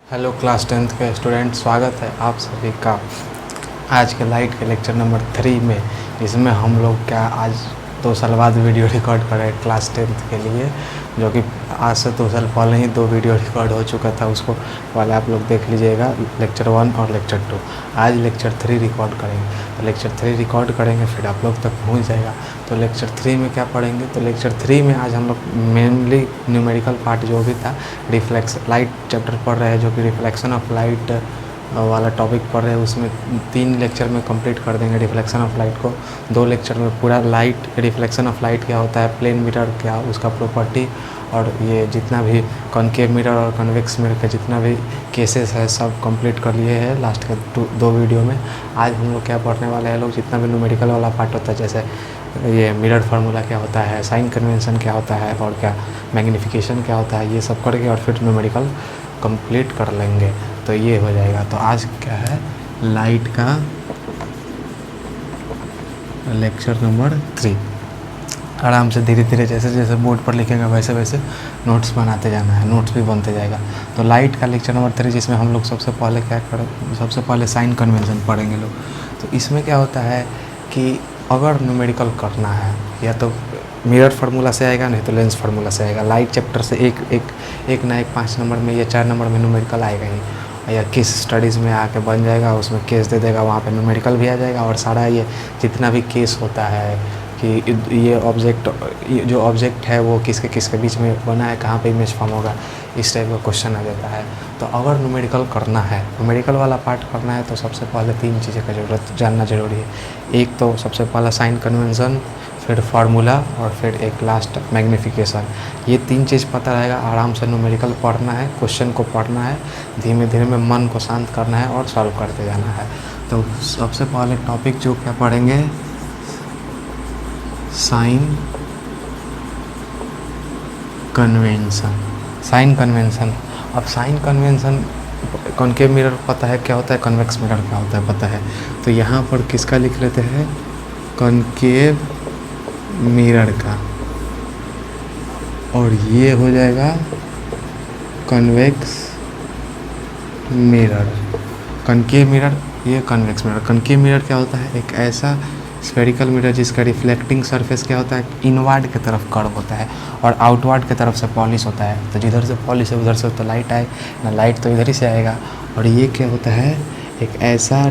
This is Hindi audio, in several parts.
हेलो क्लास 10th के स्टूडेंट, स्वागत है आप सभी का आज के लाइट के लेक्चर नंबर 3 में। इसमें हम लोग क्या आज 2 साल बाद वीडियो रिकॉर्ड कर रहे हैं क्लास 10th के लिए, जो कि आज से 2 साल पहले ही 2 वीडियो रिकॉर्ड हो चुका था। उसको पहले आप लोग देख लीजिएगा, लेक्चर 1 और लेक्चर 2। आज लेक्चर 3 रिकॉर्ड करेंगे। तो लेक्चर 3 रिकॉर्ड करेंगे, फिर आप लोग तक पहुंच जाएगा। तो लेक्चर 3 में क्या पढ़ेंगे? तो लेक्चर 3 में आज हम लोग मेनली न्यूमेरिकल पार्ट जो भी था, रिफ्लेक्स लाइट चैप्टर पढ़ रहे हैं, जो कि रिफ्लेक्शन ऑफ लाइट वाला टॉपिक पढ़ रहे हैं। उसमें 3 लेक्चर में कंप्लीट कर देंगे रिफ्लेक्शन ऑफ लाइट को। 2 लेक्चर में पूरा लाइट रिफ्लेक्शन ऑफ लाइट क्या होता है, प्लेन मिरर क्या उसका प्रॉपर्टी, और ये जितना भी कॉनकेव मिरर और कन्वेक्स मिरर का जितना भी केसेस है सब कंप्लीट कर लिए हैं लास्ट के 2 वीडियो में। आज हम लोग क्या पढ़ने वाले हैं लोग, जितना भी न्यूमेरिकल वाला पार्ट होता है, जैसे ये मिरर फार्मूला क्या होता है, साइन कन्वेंशन क्या होता है, और क्या मैग्नीफिकेशन क्या होता है, ये सब करके और फिर न्यूमेरिकल कंप्लीट कर लेंगे। तो ये हो जाएगा। तो आज क्या है, लाइट का लेक्चर नंबर 3। आराम से धीरे धीरे जैसे जैसे बोर्ड पर लिखेंगे वैसे वैसे नोट्स बनाते जाना है, नोट्स भी बनते जाएगा। तो लाइट का लेक्चर नंबर 3, जिसमें हम लोग सबसे पहले क्या करें, सबसे पहले साइन कन्वेंशन पढ़ेंगे लोग। तो इसमें क्या होता है कि अगर न्यूमेरिकल करना है, या तो मिरर फार्मूला से आएगा, नहीं तो लेंस फार्मूला से आएगा। लाइट चैप्टर से एक ना एक 5 नंबर में या 4 नंबर में न्यूमेरिकल आएगा ही, या केस स्टडीज़ में आके बन जाएगा, उसमें केस दे देगा, वहाँ पे न्यूमेरिकल भी आ जाएगा। और सारा ये जितना भी केस होता है कि ये ऑब्जेक्ट, ये जो ऑब्जेक्ट है वो किसके किसके बीच में बना है, कहाँ पे इमेज फॉर्म होगा, इस टाइप का क्वेश्चन आ जाता है। तो अगर न्यूमेरिकल करना है, न्यूमेरिकल वाला पार्ट करना है, तो सबसे पहले 3 चीज़ें का ज़रूरत जानना ज़रूरी है। एक तो सबसे पहला साइन कन्वेंशन, फिर फार्मूला, और फिर एक लास्ट मैग्नीफिकेशन। ये 3 चीज़ पता रहेगा, आराम से न्यूमेरिकल पढ़ना है, क्वेश्चन को पढ़ना है, धीमे धीरे में मन को शांत करना है और सॉल्व करते जाना है। तो सबसे पहले टॉपिक जो क्या पढ़ेंगे, साइन कन्वेंशन। साइन कन्वेंशन, अब साइन कन्वेंशन, कॉनकेव मिरर पता है क्या होता है, कन्वेक्स मिरर क्या होता है पता है। तो यहाँ पर किसका लिख लेते हैं, कॉनकेव मिरर का, और ये हो जाएगा कन्वेक्स मिरर। कॉनकेव मिरर, ये कन्वेक्स मिरर। कॉनकेव मिरर क्या होता है, एक ऐसा स्फेरिकल मिरर जिसका रिफ्लेक्टिंग सरफेस क्या होता है, इनवर्ड की तरफ कर्व होता है और आउटवर्ड की तरफ से पॉलिश होता है। तो जिधर से पॉलिश है उधर से तो लाइट आए ना, लाइट तो इधर ही से आएगा। और ये क्या होता है, एक ऐसा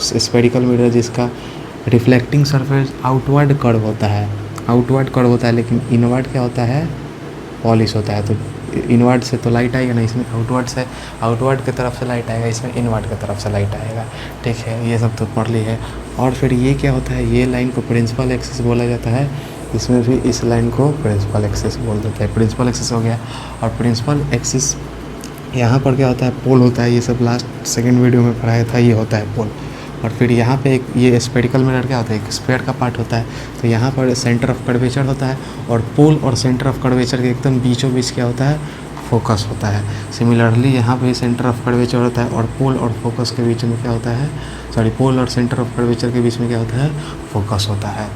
स्फेरिकल मिरर जिसका रिफ्लेक्टिंग सरफेस आउटवर्ड कर्व होता है, आउटवर्ड कर्व होता है, लेकिन इनवर्ड क्या होता है, पॉलिश होता है। तो इनवर्ड से तो लाइट आएगा ना, इसमें आउटवर्ड से, आउटवर्ड की तरफ से लाइट आएगा, इसमें इनवर्ड की तरफ से लाइट आएगा। ठीक है, ये सब तो पढ़ ली है। और फिर ये क्या होता है, ये लाइन को प्रिंसिपल एक्सिस बोला जाता है, इसमें भी इस लाइन को प्रिंसिपल एक्सिस बोल देते हैं। प्रिंसिपल एक्सिस हो गया। और प्रिंसिपल एक्सिस यहाँ पर क्या होता है, पोल होता है। ये सब लास्ट सेकेंड वीडियो में पढ़ाया था, ये होता है पोल। और फिर यहाँ पे एक ये स्फेरिकल मिरर क्या होता है, एक स्फेयर का पार्ट होता है। तो यहाँ पर सेंटर ऑफ कर्वेचर होता है, और पोल और सेंटर ऑफ कर्वेचर के एकदम बीचों बीच क्या होता है, फोकस होता है। सिमिलरली यहाँ पे सेंटर ऑफ कर्वेचर होता है, और पोल और फोकस के बीच में क्या होता है, सॉरी, पोल और सेंटर ऑफ कर्वेचर के बीच में क्या होता है, फोकस होता है।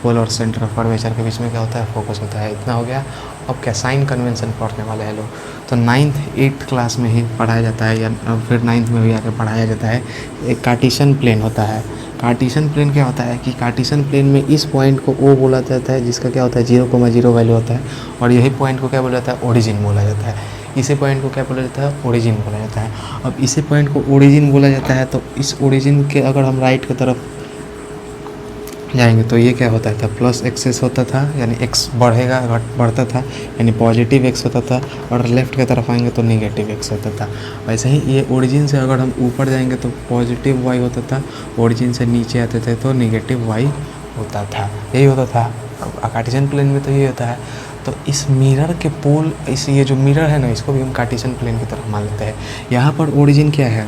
पोल और सेंटर ऑफ कर्वेचर के बीच में क्या होता है, फोकस होता है। इतना हो गया। अब क्या साइन कन्वेंशन पढ़ने वाले हैं लोग। तो 9th 8th क्लास में ही पढ़ाया जाता है, या फिर 9th में भी आकर पढ़ाया जाता है। एक कार्टेशियन प्लेन होता है। कार्टेशियन प्लेन क्या होता है कि कार्टेशियन प्लेन में इस पॉइंट को ओ बोला जाता है, जिसका क्या होता है 0,0 वैल्यू होता है, और यही पॉइंट को क्या बोला जाता है, ओरिजिन बोला जाता है। इसी पॉइंट को क्या बोला जाता है, ओरिजिन बोला जाता है। अब इसी पॉइंट को ओरिजिन बोला जाता है, तो इस ओरिजिन के अगर हम राइट की तरफ जाएंगे तो ये क्या होता था, प्लस एक्सेस होता था, यानी एक्स बढ़ेगा, बढ़ता था, यानी पॉजिटिव एक्स होता था। और लेफ़्ट की तरफ आएंगे तो नेगेटिव एक्स होता था। वैसे ही ये ओरिजिन से अगर हम ऊपर जाएंगे तो पॉजिटिव वाई होता था, ओरिजिन से नीचे आते थे तो नेगेटिव वाई होता था। यही होता था। कार्टेशियन प्लेन में तो ये होता है। तो इस मिरर के पोल, इस ये जो मिरर है ना, इसको भी हम कार्टेशियन प्लेन की तरफ मान लेते हैं। यहाँ पर ओरिजिन क्या है,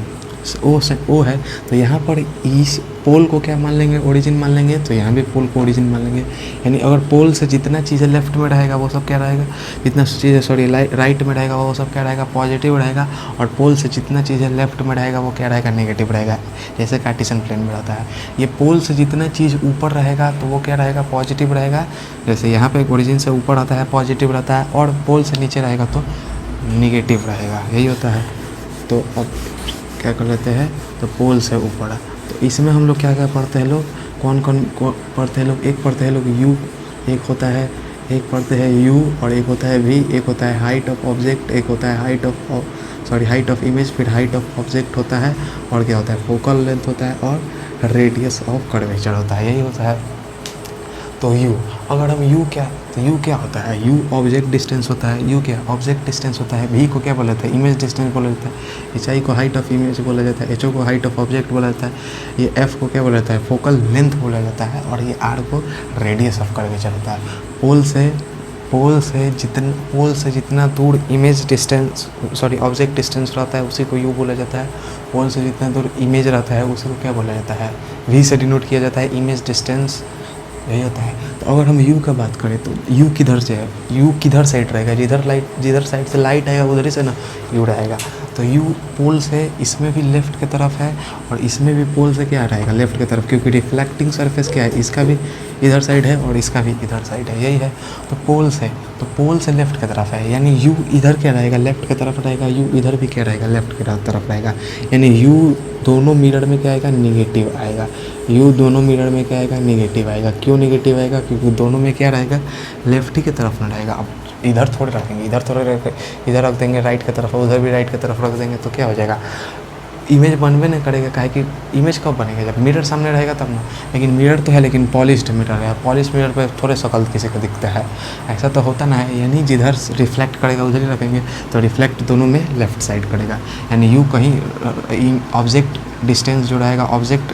ओ है, तो यहाँ पर इस पोल को क्या मान लेंगे, ओरिजिन मान लेंगे। तो यहाँ भी पोल को ओरिजिन मान लेंगे। यानी अगर पोल से जितना चीज़ें लेफ्ट में रहेगा वो सब क्या रहेगा, जितना चीज़ें सॉरी राइट में रहेगा वो सब क्या रहेगा, पॉजिटिव रहेगा। और पोल से जितना चीज़ें लेफ्ट में रहेगा वो क्या रहेगा, नेगेटिव रहेगा। जैसे कार्टेशियन प्लेन में रहता है। ये पोल से जितना चीज़ ऊपर रहेगा तो वो क्या रहेगा, पॉजिटिव रहेगा। जैसे यहाँ पे ओरिजिन से ऊपर आता है पॉजिटिव रहता है, और पोल से नीचे रहेगा तो निगेटिव रहेगा। यही होता है। तो अब क्या कर लेते हैं, तो पोल से ऊपर है। तो इसमें हम लोग क्या क्या पढ़ते हैं लोग, कौन कौन पढ़ते हैं लोग, एक पढ़ते हैं लोग यू, एक होता है, एक पढ़ते हैं यू और एक होता है वी, एक होता है हाइट ऑफ ऑब्जेक्ट, एक होता है हाइट ऑफ इमेज, फिर हाइट ऑफ ऑब्जेक्ट होता है, और क्या होता है, फोकल लेंथ होता है, और रेडियस ऑफ कर्वेचर होता है, यही होता है। तो यू, अगर हम यू क्या, तो यू क्या होता है, यू ऑब्जेक्ट डिस्टेंस होता है, यू क्या ऑब्जेक्ट डिस्टेंस होता है, वी को क्या बोला जाता है, इमेज डिस्टेंस बोला जाता है, एच आई को हाइट ऑफ इमेज बोला जाता है, एच ओ को हाइट ऑफ ऑब्जेक्ट बोला जाता है, ये एफ को क्या बोला जाता है, फोकल लेंथ बोला जाता है, और ये आर को रेडियस ऑफ कर्वेचर होता है। पोल से जितना दूर इमेज डिस्टेंस ऑब्जेक्ट डिस्टेंस रहता है उसी को यू बोला जाता है। पोल से जितना दूर इमेज रहता है उसी को क्या बोला जाता है, वी से डिनोट किया जाता है इमेज डिस्टेंस, यही होता है। तो अगर हम यू का बात करें तो यू किधर से है, यू किधर साइड रहेगा, जिधर साइड से लाइट आएगा उधर ही से ना यू रहेगा। तो यू पोल से इसमें भी लेफ़्ट की तरफ है और इसमें भी पोल से क्या रहेगा, लेफ़्ट की तरफ, क्योंकि रिफ्लेक्टिंग सरफेस क्या है, इसका भी इधर साइड है और इसका भी इधर साइड है, यही है। तो पोल से लेफ़्ट की तरफ है, यानी यू इधर क्या रहेगा, लेफ़्ट की तरफ रहेगा, यू इधर भी क्या रहेगा, लेफ़्ट की तरफ रहेगा, यानी यू दोनों मिरर में क्या आएगा, निगेटिव आएगा। यू दोनों मिरर में क्या आएगा, निगेटिव आएगा। क्यों निगेटिव आएगा, क्योंकि दोनों में क्या रहेगा, लेफ्ट ही की तरफ ना रहेगा। अब इधर थोड़े रखेंगे, इधर रख देंगे राइट की तरफ, उधर भी राइट की तरफ रख देंगे तो क्या हो जाएगा, इमेज बनबे नहीं करेगा। काहे कि इमेज कब बनेगा, जब मिरर सामने रहेगा तब ना। लेकिन मिरर तो है, लेकिन पॉलिश्ड मिरर है, पॉलिश्ड मिरर पे थोड़े शकल किसी को दिखता है, ऐसा तो होता ना है। यानी जिधर रिफ्लेक्ट करेगा उधर ही रखेंगे, तो रिफ्लेक्ट दोनों में लेफ्ट साइड करेगा। यानी यू कहीं ऑब्जेक्ट डिस्टेंस जो रहेगा, ऑब्जेक्ट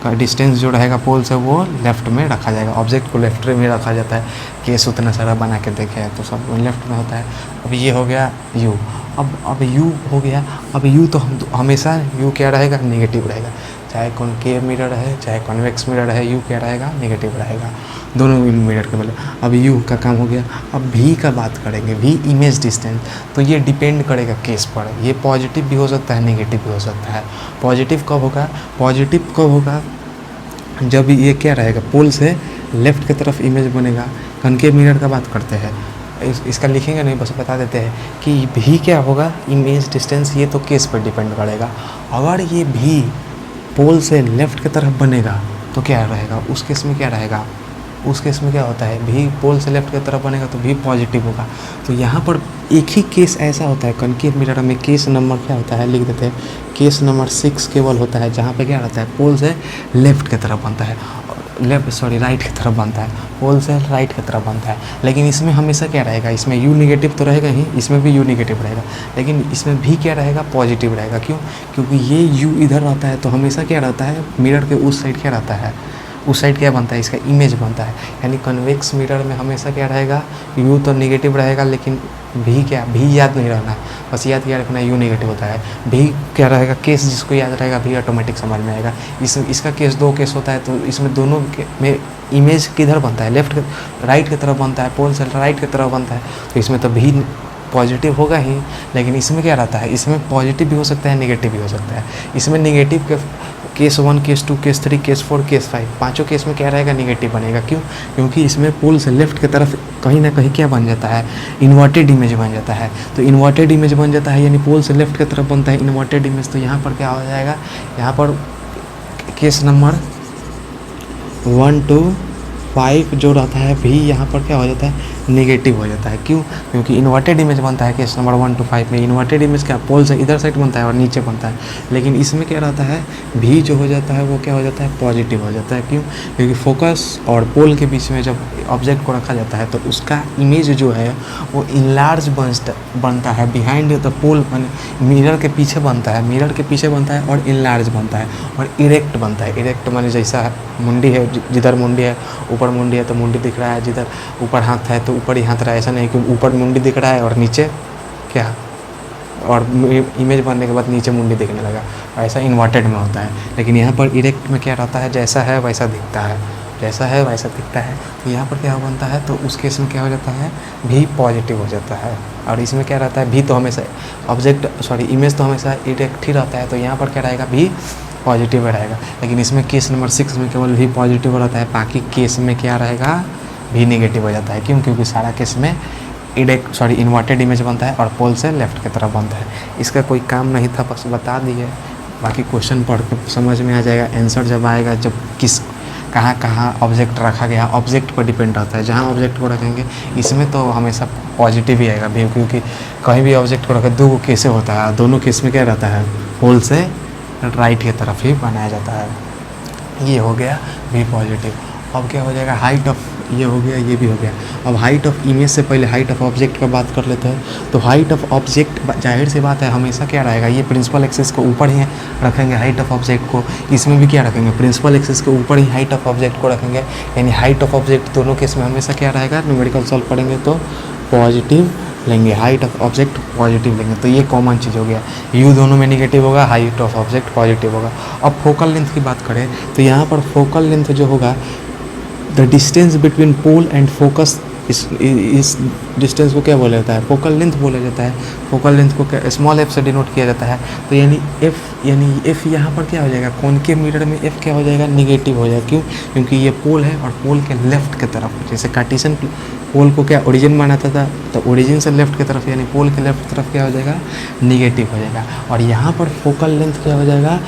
का डिस्टेंस जो रहेगा पोल से वो लेफ़्ट में रखा जाएगा, ऑब्जेक्ट को लेफ्ट में रखा जाता है। केस उतना सारा बना के देखे हैं तो सब लेफ्ट में होता है। अब ये हो गया यू। अब यू हो गया, अब यू तो हमेशा यू क्या रहेगा, नेगेटिव रहेगा। चाहे कॉनकेव मिरर है चाहे कॉन्वेक्स मिरर है, यू क्या रहेगा, नेगेटिव रहेगा, दोनों मिरर के बेले। अब यू का काम हो गया। अब वी का बात करेंगे, वी इमेज डिस्टेंस। तो ये डिपेंड करेगा केस पर, ये पॉजिटिव भी हो सकता है, नेगेटिव भी हो सकता है। पॉजिटिव कब होगा, जब ये क्या रहेगा, पोल से लेफ़्ट की तरफ इमेज बनेगा। कॉनकेव मिरर का बात करते हैं, इसका लिखेंगे नहीं, बस बता देते हैं कि भी क्या होगा, इमेज डिस्टेंस, ये तो केस पर डिपेंड करेगा। अगर ये भी पोल से लेफ़्ट की तरफ बनेगा तो क्या रहेगा, उस केस में क्या रहेगा, उस केस में क्या होता है, भी पोल से लेफ़्ट की तरफ बनेगा तो भी पॉजिटिव होगा। तो यहाँ पर एक ही केस ऐसा होता है कॉनकेव मिरर में, केस नंबर क्या होता है, लिख देते हैं, केस नंबर 6 केवल होता है, जहाँ पे क्या रहता है, पोल से लेफ़्ट की तरफ बनता है, राइट की तरफ बनता है, पोल से राइट की तरफ बनता है। लेकिन इसमें हमेशा क्या रहेगा, इसमें यू निगेटिव तो रहेगा ही, इसमें भी यू निगेटिव रहेगा, लेकिन इसमें भी क्या रहेगा, पॉजिटिव रहेगा। क्यों, क्योंकि ये यू इधर रहता है तो हमेशा क्या रहता है, मिरर के उस साइड क्या रहता है, उस साइड क्या बनता है, इसका इमेज बनता है। यानी कन्वेक्स मिरर में हमेशा क्या रहेगा, यू तो निगेटिव रहेगा, लेकिन भी क्या, भी याद नहीं रहना है, बस याद क्या रखना है, यू निगेटिव होता है। भी क्या रहेगा, केस जिसको याद रहेगा भी ऑटोमेटिक समझ में आएगा। इसका केस 2 केस होता है, तो इसमें दोनों में इमेज किधर बनता है, लेफ्ट राइट की तरफ बनता है, पोल से राइट की तरफ बनता है, तो इसमें तो भी पॉजिटिव होगा ही। लेकिन इसमें क्या रहता है, इसमें पॉजिटिव भी हो सकता है, नेगेटिव भी हो सकता है। इसमें नेगेटिव के case 1 case 2 case 3 case 4 case 5 पाँचों केस में क्या रहेगा, नेगेटिव बनेगा। क्यों, क्योंकि इसमें पोल से लेफ्ट की तरफ कहीं ना कहीं क्या बन जाता है, इन्वर्टेड इमेज बन जाता है। तो इन्वर्टेड इमेज बन जाता है, यानी पोल से लेफ्ट की तरफ बनता है इन्वर्टेड इमेज। तो यहाँ पर क्या हो जाएगा, यहाँ पर केस नंबर 1 to 5 जो रहता है भी, यहाँ पर क्या हो जाता है, नेगेटिव हो जाता है। क्यों, क्योंकि इन्वर्टेड इमेज बनता है केस नंबर 1 to 5 में। इन्वर्टेड इमेज क्या, पोल से इधर साइड बनता है और नीचे बनता है। लेकिन इसमें क्या रहता है, भी जो हो जाता है वो क्या हो जाता है, पॉजिटिव हो जाता है। क्यों, क्योंकि फोकस और पोल के बीच में जब ऑब्जेक्ट को रखा जाता है तो उसका इमेज जो है वो इनलार्ज बनता है, बिहाइंड द पोल, मिरर के पीछे बनता है, मिरर के पीछे बनता है और इनलार्ज बनता है और इरेक्ट बनता है। इरेक्ट माने जैसा मुंडी है, जिधर मुंडी है, ऊपर मुंडी है तो मुंडी दिख रहा है, जिधर ऊपर हाथ है तो ऊपर ही हाथ रहा है। ऐसा नहीं कि ऊपर मुंडी दिख रहा है और नीचे क्या, और इमेज बनने के बाद नीचे मुंडी दिखने लगा, ऐसा इन्वर्टेड में होता है। लेकिन यहाँ पर इरेक्ट में क्या रहता है, जैसा है वैसा दिखता है, जैसा है वैसा दिखता है। तो यहाँ पर क्या बनता है, तो उस केस में क्या हो जाता है, भी पॉजिटिव हो जाता है। और इसमें क्या रहता है, भी तो हमेशा इमेज तो हमेशा इरेक्ट ही रहता है, तो यहाँ पर क्या रहेगा, भी पॉजिटिव रहेगा। लेकिन इसमें केस नंबर 6 में केवल भी पॉजिटिव रहता है, बाकी केस में क्या रहेगा, भी नेगेटिव हो जाता है। क्यों, क्योंकि सारा केस में इन्वर्टेड इमेज बनता है और पोल से लेफ्ट की तरफ बनता है। इसका कोई काम नहीं था, बस बता दिए। बाकी क्वेश्चन पढ़ के समझ में आ जाएगा, आंसर जब आएगा जब कहाँ ऑब्जेक्ट रखा गया, ऑब्जेक्ट पर डिपेंड रहता है। जहाँ ऑब्जेक्ट को रखेंगे इसमें तो हमेशा पॉजिटिव ही आएगा भी, क्योंकि कहीं भी ऑब्जेक्ट को रखे दो केसें होता है, दोनों केस में क्या रहता है, पोल से राइट की तरफ ही बनाया जाता है। ये हो गया भी पॉजिटिव। अब क्या हो जाएगा, हाइट ऑफ, ये हो गया, ये भी हो गया। अब हाइट ऑफ इमेज से पहले हाइट ऑफ ऑब्जेक्ट का बात कर लेते हैं। तो हाइट ऑफ ऑब्जेक्ट जाहिर सी बात है हमेशा क्या रहेगा, ये प्रिंसिपल एक्सिस को ऊपर ही रखेंगे हाइट ऑफ ऑब्जेक्ट को। इसमें भी क्या रखेंगे, प्रिंसिपल एक्सिस के ऊपर ही हाइट ऑफ ऑब्जेक्ट को रखेंगे। यानी हाइट ऑफ ऑब्जेक्ट दोनों केस में हमेशा क्या रहेगा, न्यूमेरिकल सॉल्व करेंगे तो पॉजिटिव लेंगे, हाइट ऑफ ऑब्जेक्ट पॉजिटिव लेंगे। तो ये कॉमन चीज़ हो गया, यू दोनों में निगेटिव होगा, हाइट ऑफ ऑब्जेक्ट पॉजिटिव होगा। अब फोकल लेंथ की बात करें तो यहाँ पर फोकल लेंथ जो होगा, the distance between pole and focus, इस डिस्टेंस को क्या बोला जाता है, फोकल लेंथ बोला जाता है। फोकल लेंथ को क्या स्मॉल एफ से डिनोट किया जाता है। तो यानी एफ यहाँ पर क्या हो जाएगा, कॉनकेव मिरर में एफ क्या हो जाएगा, निगेटिव हो जाएगा। क्यों, क्योंकि ये पोल है और पोल के लेफ्ट की तरफ, जैसे कार्टेशियन पोल को क्या ओरिजिन माना था, तो ओरिजिन से लेफ्ट की तरफ यानी पोल के लेफ्ट की तरफ क्या हो जाएगा, निगेटिव हो जाएगा। और यहाँ पर फोकल लेंथ क्या हो जाएगा,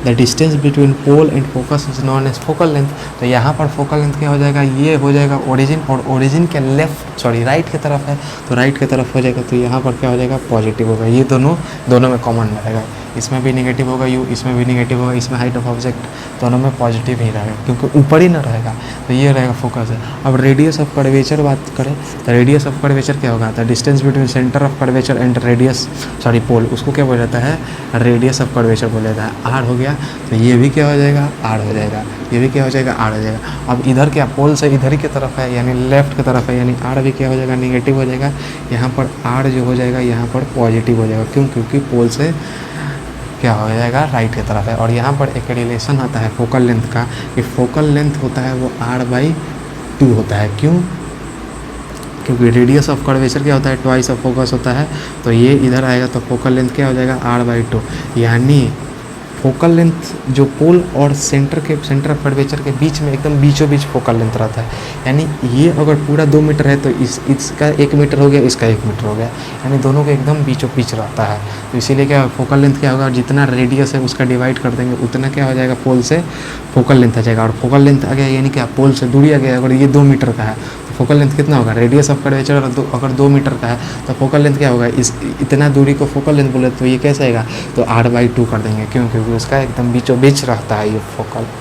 the distance between pole and focus is known as focal length. तो यहाँ पर फोकल लेंथ क्या हो जाएगा, ये हो जाएगा ओरिजिन, और ओरिजिन के राइट की तरफ है तो राइट की तरफ हो जाएगा। तो यहाँ पर क्या हो जाएगा, पॉजिटिव होगा। ये दोनों में कॉमन रहेगा, इसमें भी निगेटिव होगा यू, इसमें भी निगेटिव होगा, इसमें हाइट ऑफ ऑब्जेक्ट दोनों में पॉजिटिव ही रहेगा, क्योंकि ऊपर ही ना रहेगा। तो ये रहेगा फोकस है। अब रेडियस ऑफ कर्वेचर बात करें तो रेडियस ऑफ कर्वेचर क्या होगा, the distance between centre of curvature and pole, उसको क्या बोला जाता है, रेडियस ऑफ कर्वेचर बोला जाता है। आर हो गया, तो ये भी क्या हो जाएगा, आर हो जाएगा, ये भी क्या हो जाएगा, आर हो जाएगा। अब इधर क्या, पोल से इधर ही की तरफ है यानी लेफ्ट की तरफ है, यानी आर भी क्या हो जाएगा, निगेटिव हो जाएगा। यहाँ पर आर जो हो जाएगा यहाँ पर पॉजिटिव हो जाएगा। क्यों, क्योंकि पोल से क्या हो जाएगा, राइट की तरफ है। और यहाँ पर एक रिलेशन आता है फोकल लेंथ का, कि फोकल लेंथ होता है वो r/2 होता है। क्यों, क्योंकि रेडियस ऑफ कर्वेचर क्या होता है, ट्वाइस ऑफ फोकस होता है। तो ये इधर आएगा तो फोकल लेंथ क्या हो जाएगा, r/2। यानी फोकल लेंथ जो पोल और सेंटर ऑफ कर्वेचर के बीच में एकदम बीचों बीच फोकल लेंथ रहता है। यानी ये अगर पूरा 2 मीटर है तो इसका 1 मीटर हो गया, इसका 1 मीटर हो गया, यानी दोनों के एकदम बीचों बीच रहता है। तो इसीलिए क्या फोकल लेंथ क्या होगा, जितना रेडियस है उसका डिवाइड कर देंगे उतना क्या हो जाएगा, पोल से फोकल लेंथ आ जाएगा। और फोकल लेंथ आ गया यानी क्या, पोल से दूरी आ गया। अगर ये 2 मीटर का है तो फोकल लेंथ कितना होगा, रेडियस ऑफ कर्वेचर अगर 2 मीटर का है तो फोकल लेंथ क्या होगा, इतना दूरी को फोकल लेंथ बोले तो ये कैसे आएगा, तो r/2 कर देंगे। क्यों, क्योंकि उसका एकदम बीचों बीच रहता है ये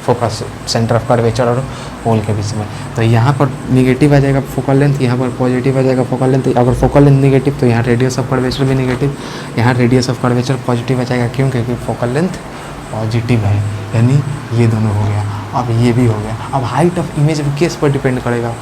फोकस सेंटर ऑफ कर्वेचर और पोल के बीच में। तो यहाँ पर निगेटिव आ जाएगा फोकल लेंथ, यहाँ पर पॉजिटिव आ जाएगा फोकल लेंथ। अगर फोकल लेंथ निगेटिव तो यहाँ रेडियस ऑफ कर्वेचर भी निगेटिव, यहाँ रेडियस ऑफ कर्वेचर पॉजिटिव आ जाएगा। क्यों, क्योंकि फोकल लेंथ पॉजिटिव है, यानी ये दोनों हो गया। अब ये भी हो गया। अब हाइट ऑफ इमेज केस पर डिपेंड करेगा।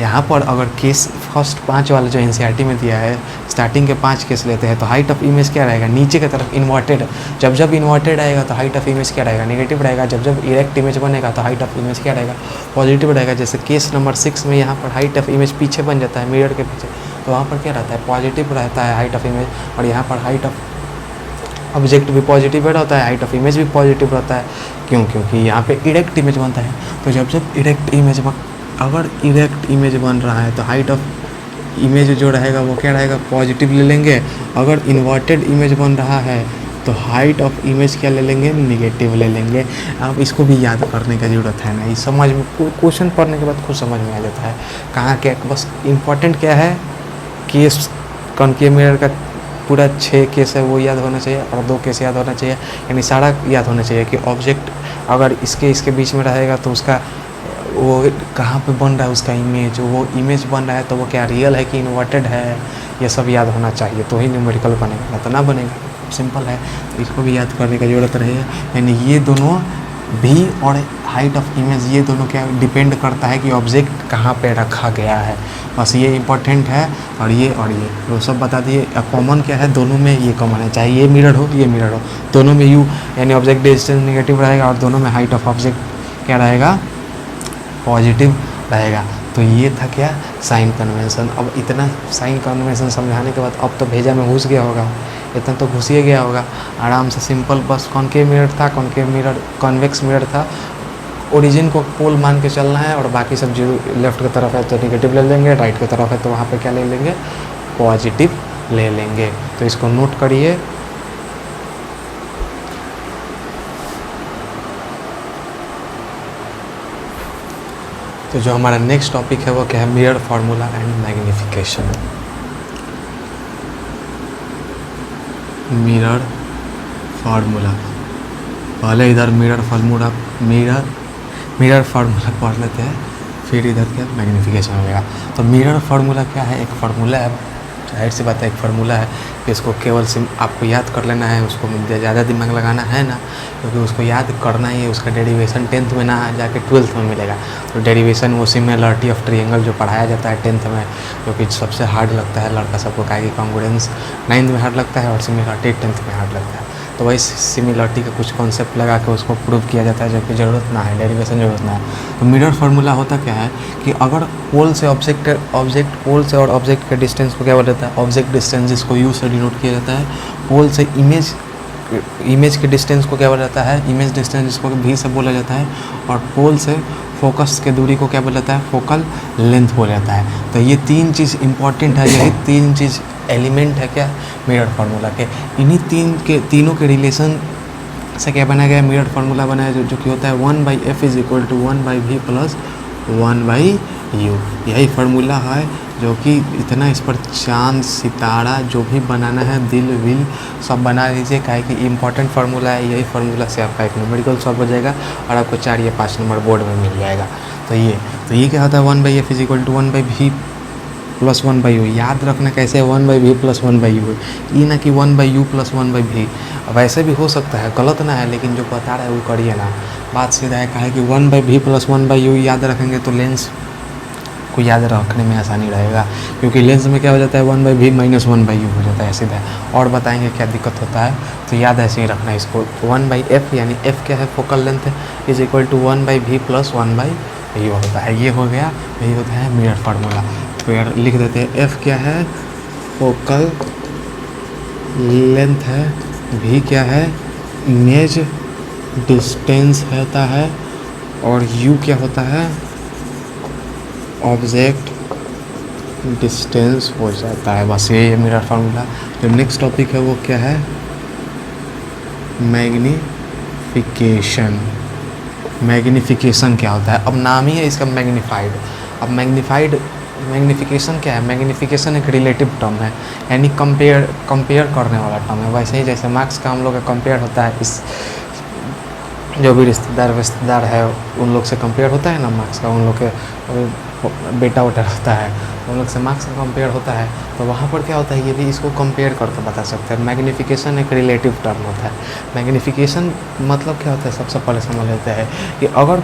यहाँ पर अगर केस फर्स्ट 5 वाला जो एनसीईआरटी में दिया है, स्टार्टिंग के 5 केस लेते हैं तो हाइट ऑफ इमेज क्या रहेगा, नीचे की तरफ इन्वर्टेड। जब इन्वर्टेड आएगा तो हाइट ऑफ इमेज क्या रहेगा, नेगेटिव रहेगा। जब इरेक्ट इमेज बनेगा तो हाइट ऑफ इमेज क्या रहेगा, पॉजिटिव रहेगा। जैसे केस नंबर 6 में यहाँ पर हाइट ऑफ इमेज पीछे बन जाता है, मिरर के पीछे, तो वहाँ पर क्या रहता है, पॉजिटिव रहता है हाइट ऑफ इमेज। और यहाँ पर हाइट ऑफ ऑब्जेक्ट भी पॉजिटिव रहता है, हाइट ऑफ इमेज भी पॉजिटिव रहता है। क्यों, क्योंकि यहाँ पे इरेक्ट इमेज बनता है। तो जब इरेक्ट इमेज अगर इरेक्ट इमेज बन रहा है तो हाइट ऑफ इमेज जो रहेगा वो क्या रहेगा, पॉजिटिव ले लेंगे। अगर इन्वर्टेड इमेज बन रहा है तो हाइट ऑफ इमेज क्या ले लेंगे, निगेटिव ले लेंगे। अब इसको भी याद करने की ज़रूरत है ना, ये समझ में क्वेश्चन पढ़ने के बाद खुद समझ में आ जाता है कहाँ क्या। बस इम्पॉर्टेंट क्या है, केस कॉनकेव मिरर का पूरा 6 केस है वो याद होना चाहिए और 2 केस याद होना चाहिए। यानी सारा याद होना चाहिए कि ऑब्जेक्ट अगर इसके बीच में रहेगा तो उसका वो कहाँ पे बन रहा है, उसका इमेज, वो इमेज बन रहा है तो वो क्या रियल है कि इन्वर्टेड है, ये सब याद होना चाहिए तो ही न्यूमेरिकल बनेगा, ना तो ना बनेगा। सिंपल है, इसको भी याद करने की ज़रूरत रही है। यानी ये दोनों भी और हाइट ऑफ इमेज ये दोनों क्या डिपेंड करता है कि ऑब्जेक्ट कहाँ पे रखा गया है। बस ये इम्पोर्टेंट है। और ये वो सब बता दिए। कॉमन क्या है, दोनों में ये कॉमन है, चाहे ये मिरर हो ये मिरर हो, दोनों में यू यानी ऑब्जेक्ट डिस्टेंस निगेटिव रहेगा और दोनों में हाइट ऑफ ऑब्जेक्ट क्या रहेगा, पॉजिटिव रहेगा। तो ये था क्या, साइन कन्वेंशन। अब इतना साइन कन्वेंशन समझाने के बाद अब तो भेजा में घुस गया होगा, इतना तो घुस ही गया होगा आराम से। सिंपल बस कॉनकेव मिरर था, कॉनकेव मिरर कॉन्वेक्स मिरर था, ओरिजिन को पोल मान के चलना है, और बाकी सब जो लेफ्ट की तरफ है तो निगेटिव ले लेंगे, राइट की तरफ है तो वहाँ पे क्या ले लेंगे, पॉजिटिव ले लेंगे। तो इसको नोट करिए। तो जो हमारा नेक्स्ट टॉपिक है वो क्या है, mirror formula and magnification. Mirror formula, पहले इधर मिरर फार्मूला पढ़ लेते हैं, फिर इधर क्या मैग्निफिकेशन हो जाएगा। तो मिरर फार्मूला क्या है, एक फार्मूला है, जाहिर सी बात है एक फार्मूला है कि इसको केवल आपको याद कर लेना है, उसको ज़्यादा दिमाग लगाना है ना, क्योंकि उसको याद करना ही है। उसका डेरिवेशन 10th में ना जाके 12th में मिलेगा। तो डेरिवेशन वो सिमिलरिटी ऑफ ट्रायंगल जो पढ़ाया जाता है 10th में, जो कि सबसे हार्ड लगता है लड़का सबको, काहे कि कॉन्ग्रुएंस 9th में हार्ड लगता है और सिमिलरिटी 10th में हार्ड लगता है। तो वही सिमिलरिटी का कुछ कॉन्सेप्ट लगा के उसको प्रूव किया जाता है, जबकि ज़रूरत ना है, डेरिवेशन ज़रूरत ना है। तो मिरर फार्मूला होता क्या है कि अगर पोल से पोल से और ऑब्जेक्ट के डिस्टेंस को क्या बोला जाता है, ऑब्जेक्ट डिस्टेंस, जिसको यू से डिनोट किया जाता है। पोल से इमेज के डिस्टेंस को क्या बोला जाता है, इमेज डिस्टेंस, जिसको भी से बोला जाता है। और पोल से फोकस के दूरी को क्या बोला जाता है, फोकल लेंथ बोला जाता है। तो ये तीन चीज़ इंपॉर्टेंट है, यही तीन चीज़ एलिमेंट है क्या, मिरर फार्मूला के। इन्हीं तीनों के रिलेशन से क्या बनाया गया, मिरर फार्मूला बनाया, जो कि होता है 1/f = 1/v + 1/u। यही फार्मूला है जो कि इतना इस पर चांद सितारा जो भी बनाना है, दिल विल सब बना लीजिए, काहे कि इम्पॉर्टेंट फार्मूला है। यही फार्मूला से आपका एक न्यूमेरिकल सॉल्व हो जाएगा और आपको 4 या 5 नंबर बोर्ड में मिल जाएगा। तो ये क्या होता है, 1/f = 1/v + 1/u। याद रखना कैसे 1/v + 1/u, ये ना कि 1/u + 1/v। वैसे भी हो सकता है, गलत ना है, लेकिन जो बता रहा है वो करिए ना, बात सीधा है। कहा कि 1/v + 1/u याद रखेंगे तो लेंस को याद रखने में आसानी रहेगा, क्योंकि लेंस में क्या हो जाता है, 1/v - 1/u हो जाता है सीधा। और बताएंगे क्या दिक्कत होता है, तो याद ऐसे ही रखना है इसको। 1/f यानी f क्या है, फोकल लेंथ = 1/v + 1/u होता है। ये हो गया, यही होता है मिरर फार्मूला। फिर लिख देते हैं, f क्या है, फोकल लेंथ है, v क्या है, इमेज डिस्टेंस होता है, और u क्या होता है, ऑब्जेक्ट डिस्टेंस हो जाता है। बस यही है मिरर फार्मूला। जो नेक्स्ट टॉपिक है वो क्या है, मैग्निफिकेशन। मैग्निफिकेशन क्या होता है, अब नाम ही है इसका मैग्नीफाइड। अब मैग्निफिकेशन क्या है, मैग्निफिकेशन एक रिलेटिव टर्म है, यानी कंपेयर करने वाला टर्म है। वैसे ही जैसे मार्क्स का हम लोग का कंपेयर होता है, इस जो भी रिश्तेदार है उन लोग से कंपेयर होता है ना मार्क्स का, उन लोग के बेटा वोटा होता है, उन लोग से मार्क्स का कंपेयर होता है। तो वहाँ पर क्या होता है, ये भी इसको कंपेयर करके बता सकते हैं। मैग्निफिकेशन एक रिलेटिव टर्म होता है। मैग्निफिकेशन मतलब क्या होता है, सबसे पहले समझ लेते हैं कि अगर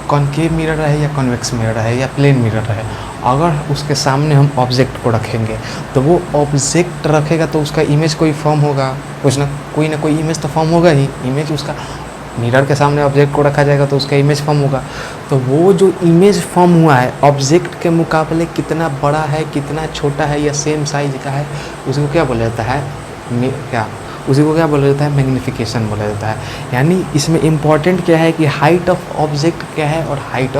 कॉनकेव मिरर रहे या कॉन्वेक्स मिरर रहे या प्लेन मिरर रहे, अगर उसके सामने हम ऑब्जेक्ट को रखेंगे तो वो ऑब्जेक्ट रखेगा तो उसका इमेज कोई फॉर्म होगा, कोई ना कोई इमेज तो फॉर्म होगा ही। इमेज उसका मिरर के सामने ऑब्जेक्ट को रखा जाएगा तो उसका इमेज फॉर्म होगा। तो वो जो इमेज फॉर्म हुआ है ऑब्जेक्ट के मुकाबले कितना बड़ा है, कितना छोटा है, या सेम साइज का है, उसको क्या बोला जाता है, उसी को क्या बोला जाता है, मैग्निफिकेशन बोला जाता है। यानी इसमें इम्पॉर्टेंट क्या है कि हाइट ऑफ ऑब्जेक्ट क्या है और हाइट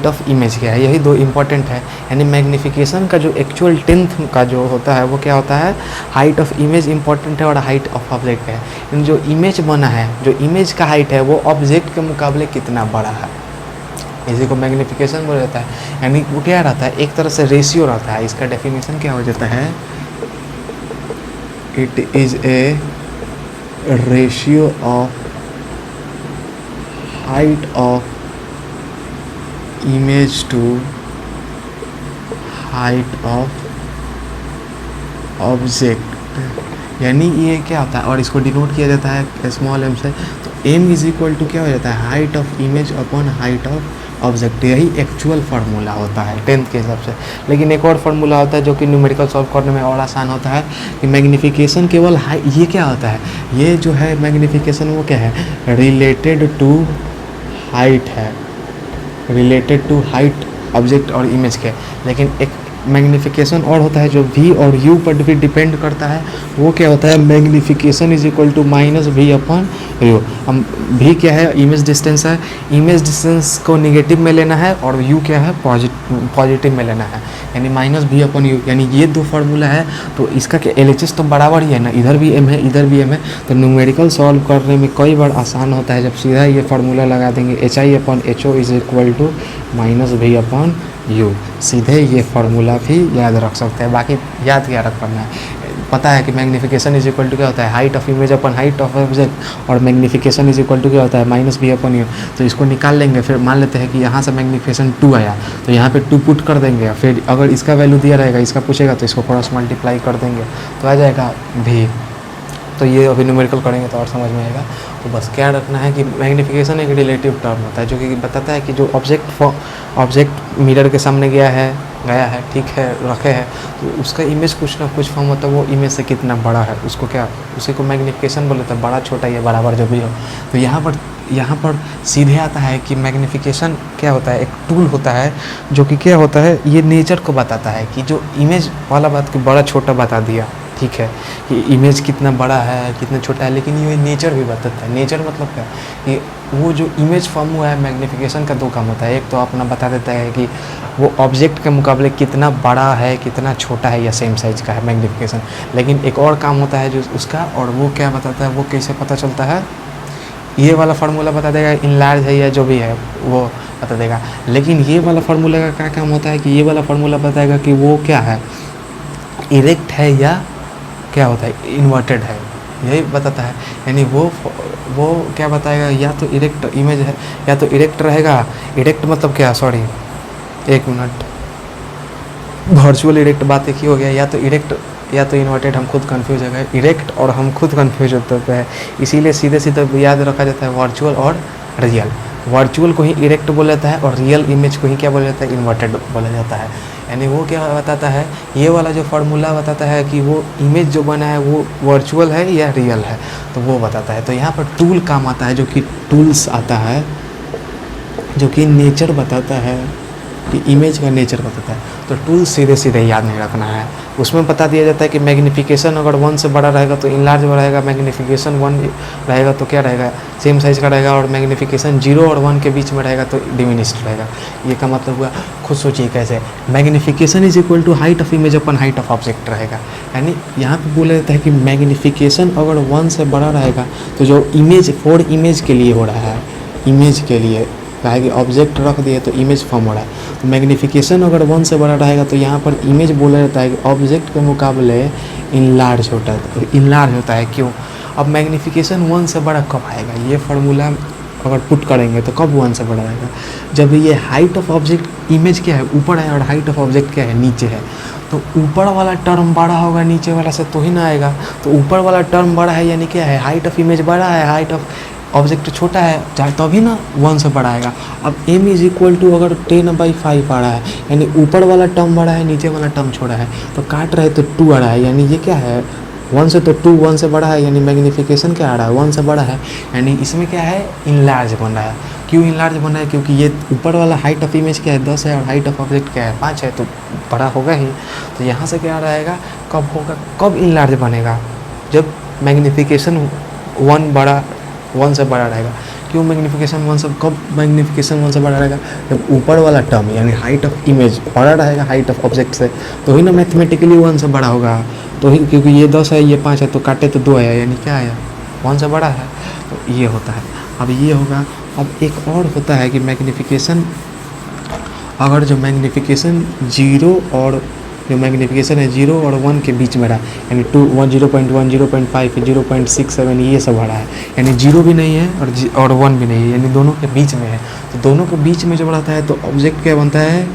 ऑफ इमेज क्या है, यही दो इम्पॉर्टेंट है। यानी मैग्निफिकेशन का जो एक्चुअल 10th का जो होता है वो क्या होता है, हाइट ऑफ इमेज इम्पॉर्टेंट है और हाइट ऑफ ऑब्जेक्ट है। यानी जो इमेज बना है, जो इमेज का हाइट है वो ऑब्जेक्ट के मुकाबले कितना बड़ा है, इसी को मैग्निफिकेशन बोला जाता है। यानी वो क्या रहता है, एक तरह से रेशियो रहता है। इसका डेफिनेशन क्या हो जाता है, it is a ratio of height of image to height of object. यानी ये क्या होता है, और इसको डिनोट किया जाता है स्मॉल m से। तो m = क्या हो जाता है, height of image upon height of object. यही एक्चुअल फार्मूला होता है 10th के हिसाब से। लेकिन एक और फार्मूला होता है जो कि न्यूमेरिकल सॉल्व करने में और आसान होता है, कि मैग्निफिकेशन केवल ये क्या होता है, ये जो है मैग्निफिकेशन वो क्या है, रिलेटेड टू हाइट है, रिलेटेड टू हाइट ऑब्जेक्ट और इमेज के। लेकिन एक मैग्नीफिकेशन और होता है जो वी और यू पर भी डिपेंड करता है, वो क्या होता है, magnification is equal to minus v upon u. हम वी क्या है, इमेज डिस्टेंस है, इमेज डिस्टेंस को निगेटिव में लेना है और यू क्या है, पॉजिटिव में लेना है, यानी माइनस वी अपॉन यू, यानी ये दो फार्मूला है। तो इसका क्या LHS तो बराबर ही है ना, इधर भी m है इधर भी m है, तो न्यूमेरिकल सॉल्व करने में कई बार आसान होता है जब सीधा ये फार्मूला लगा देंगे, HI upon HO is equal to minus v upon u. सीधे ये फार्मूला भी याद रख सकते हैं। बाकी याद क्या रख पाना है, पता है कि मैग्नीफिकेशन इज इक्वल टू क्या होता है, height of image upon height of object, और मैग्नीफिकेशन इज इक्वल टू क्या होता है, माइनस वी अपॉन यू। तो इसको निकाल लेंगे, फिर मान लेते हैं कि यहाँ से मैग्नीफिकेशन 2 आया तो यहाँ पे 2 पुट कर देंगे, फिर अगर इसका वैल्यू दिया रहेगा, इसका पूछेगा तो इसको क्रॉस मल्टीप्लाई कर देंगे तो आ जाएगा भी। तो ये अभी न्यूमेरिकल करेंगे तो और समझ में आएगा। तो बस क्या रखना है कि मैग्नीफिकेशन एक रिलेटिव टर्म होता है जो कि बताता है कि जो ऑब्जेक्ट मिरर के सामने गया है, ठीक है, रखे हैं, तो उसका इमेज कुछ ना कुछ फॉर्म होता है, वो इमेज से कितना बड़ा है उसको क्या, उसी को मैग्नीफिकेशन बोलते हैं, बड़ा छोटा या बराबर जो भी हो। तो यहाँ पर सीधे आता है कि मैग्नीफिकेशन क्या होता है, एक टूल होता है जो कि क्या होता है, ये नेचर को बताता है कि जो इमेज वाला बात कि बड़ा छोटा बता दिया, ठीक है, कि इमेज कितना बड़ा है कितना छोटा है, लेकिन ये नेचर भी बताता है। नेचर मतलब क्या, कि वो जो इमेज फॉर्म हुआ है, मैग्नीफिकेशन का 2 काम होता है, एक तो अपना बता देता है कि वो ऑब्जेक्ट के मुकाबले कितना बड़ा है कितना छोटा है या सेम साइज का है मैग्नीफिकेशन, लेकिन एक और काम होता है जो उसका, और वो क्या बताता है, वो कैसे पता चलता है, ये वाला फार्मूला बता देगा इनलार्ज है या जो भी है वो बता देगा। लेकिन ये वाला फार्मूला का क्या काम होता है कि ये वाला फार्मूला बताएगा कि वो क्या है, इरेक्ट है या क्या होता है, इन्वर्टेड है, यही बताता है। यानी वो क्या बताएगा, या तो इरेक्ट इमेज है या तो इरेक्ट रहेगा। इरेक्ट मतलब क्या, सॉरी एक मिनट, वर्चुअल इरेक्ट बात एक ही हो गया, या तो इरेक्ट या तो इन्वर्टेड, हम खुद कंफ्यूज हो गए, इरेक्ट और हम खुद कंफ्यूज होते हैं, इसीलिए सीधे सीधे याद रखा जाता है वर्चुअल और रियल। वर्चुअल को ही इरेक्ट बोला जाता है और रियल इमेज को ही क्या बोला जाता है, इन्वर्टेड बोला जाता है। यानी वो क्या बताता है, ये वाला जो फार्मूला बताता है कि वो इमेज जो बना है वो वर्चुअल है या रियल है, तो वो बताता है। तो यहाँ पर टूल काम आता है, जो कि टूल्स आता है, जो कि नेचर बताता है, कि इमेज का नेचर बताता है। तो टूल सीधे सीधे याद नहीं रखना है, उसमें बता दिया जाता है कि मैग्नीफिकेशन अगर 1 से बड़ा रहेगा तो इनलार्ज रहेगा, मैग्नीफिकेशन 1 रहेगा तो क्या रहेगा, सेम साइज का रहेगा, और मैग्नीफिकेशन 0 और 1 के बीच में रहेगा तो डिमिनिश्ड रहेगा। ये का मतलब हुआ, खुद सोचिए कैसे, magnification is equal to height of image upon height of object रहेगा। यानी यहाँ पे बोला जाता है कि मैग्नीफिकेशन अगर 1 से बड़ा रहेगा तो जो इमेज फॉर इमेज के लिए हो रहा है, इमेज के लिए कहा कि ऑब्जेक्ट रख दिए तो इमेज फॉर्म हो रहा है, तो मैग्नीफिकेशन अगर 1 से बड़ा रहेगा तो यहाँ पर इमेज बोला जाता है कि ऑब्जेक्ट के मुकाबले इनलार्ज होता है। क्यों, अब मैग्नीफिकेशन 1 से बड़ा कब आएगा, ये फार्मूला अगर पुट करेंगे तो कब 1 से बड़ा आएगा, जब ये हाइट ऑफ ऑब्जेक्ट, इमेज क्या है ऊपर है और हाइट ऑफ ऑब्जेक्ट क्या है नीचे है, तो ऊपर वाला टर्म बड़ा होगा नीचे वाला से तो ही ना आएगा। तो ऊपर वाला टर्म बड़ा है यानी क्या है, हाइट ऑफ इमेज बड़ा है, हाइट ऑफ ऑब्जेक्ट छोटा है, चाहे तभी ना 1 से बड़ा आएगा। अब m इज इक्वल टू अगर 10/5 आ रहा है, यानी ऊपर वाला टर्म बड़ा है नीचे वाला टर्म छोटा है, तो काट रहे तो 2 आ रहा है, यानी ये क्या है 1 से, तो 2 1 से बड़ा है, यानी मैग्नीफिकेशन क्या आ रहा है 1 से बड़ा है, यानी इसमें क्या है इनलार्ज बन रहा है। क्यों इनलार्ज बन रहा है, क्योंकि ये ऊपर वाला हाइट ऑफ इमेज क्या है 10 है और हाइट ऑफ ऑब्जेक्ट क्या है 5 है, तो बड़ा होगा ही। तो यहाँ से क्या रहेगा, कब होगा, कब इनलार्ज बनेगा, जब मैग्नीफिकेशन 1 से बड़ा रहेगा। क्यों मैग्नीफिकेशन 1 से, कब मैग्नीफिकेशन 1 से बड़ा रहेगा, जब ऊपर वाला टर्म यानी हाइट ऑफ इमेज बड़ा रहेगा हाइट ऑफ ऑब्जेक्ट से, तो ही ना मैथमेटिकली 1 से बड़ा होगा। तो ही, क्योंकि ये 10 है ये 5 है, तो काटे तो 2 आया, यानी क्या आया 1 से बड़ा है, तो ये होता है। अब ये होगा, अब एक और होता है कि मैग्नीफिकेशन, अगर जो मैग्नीफिकेशन 0 और जो मैग्नीफिकेशन है 0 और 1 के बीच में रहा, यानी 0.1 0.5 0.67 ये सब आ रहा है, यानी 0 भी नहीं है और 1 भी नहीं है, यानी दोनों के बीच में है। तो दोनों के बीच में जब रहता है तो ऑब्जेक्ट क्या बनता है,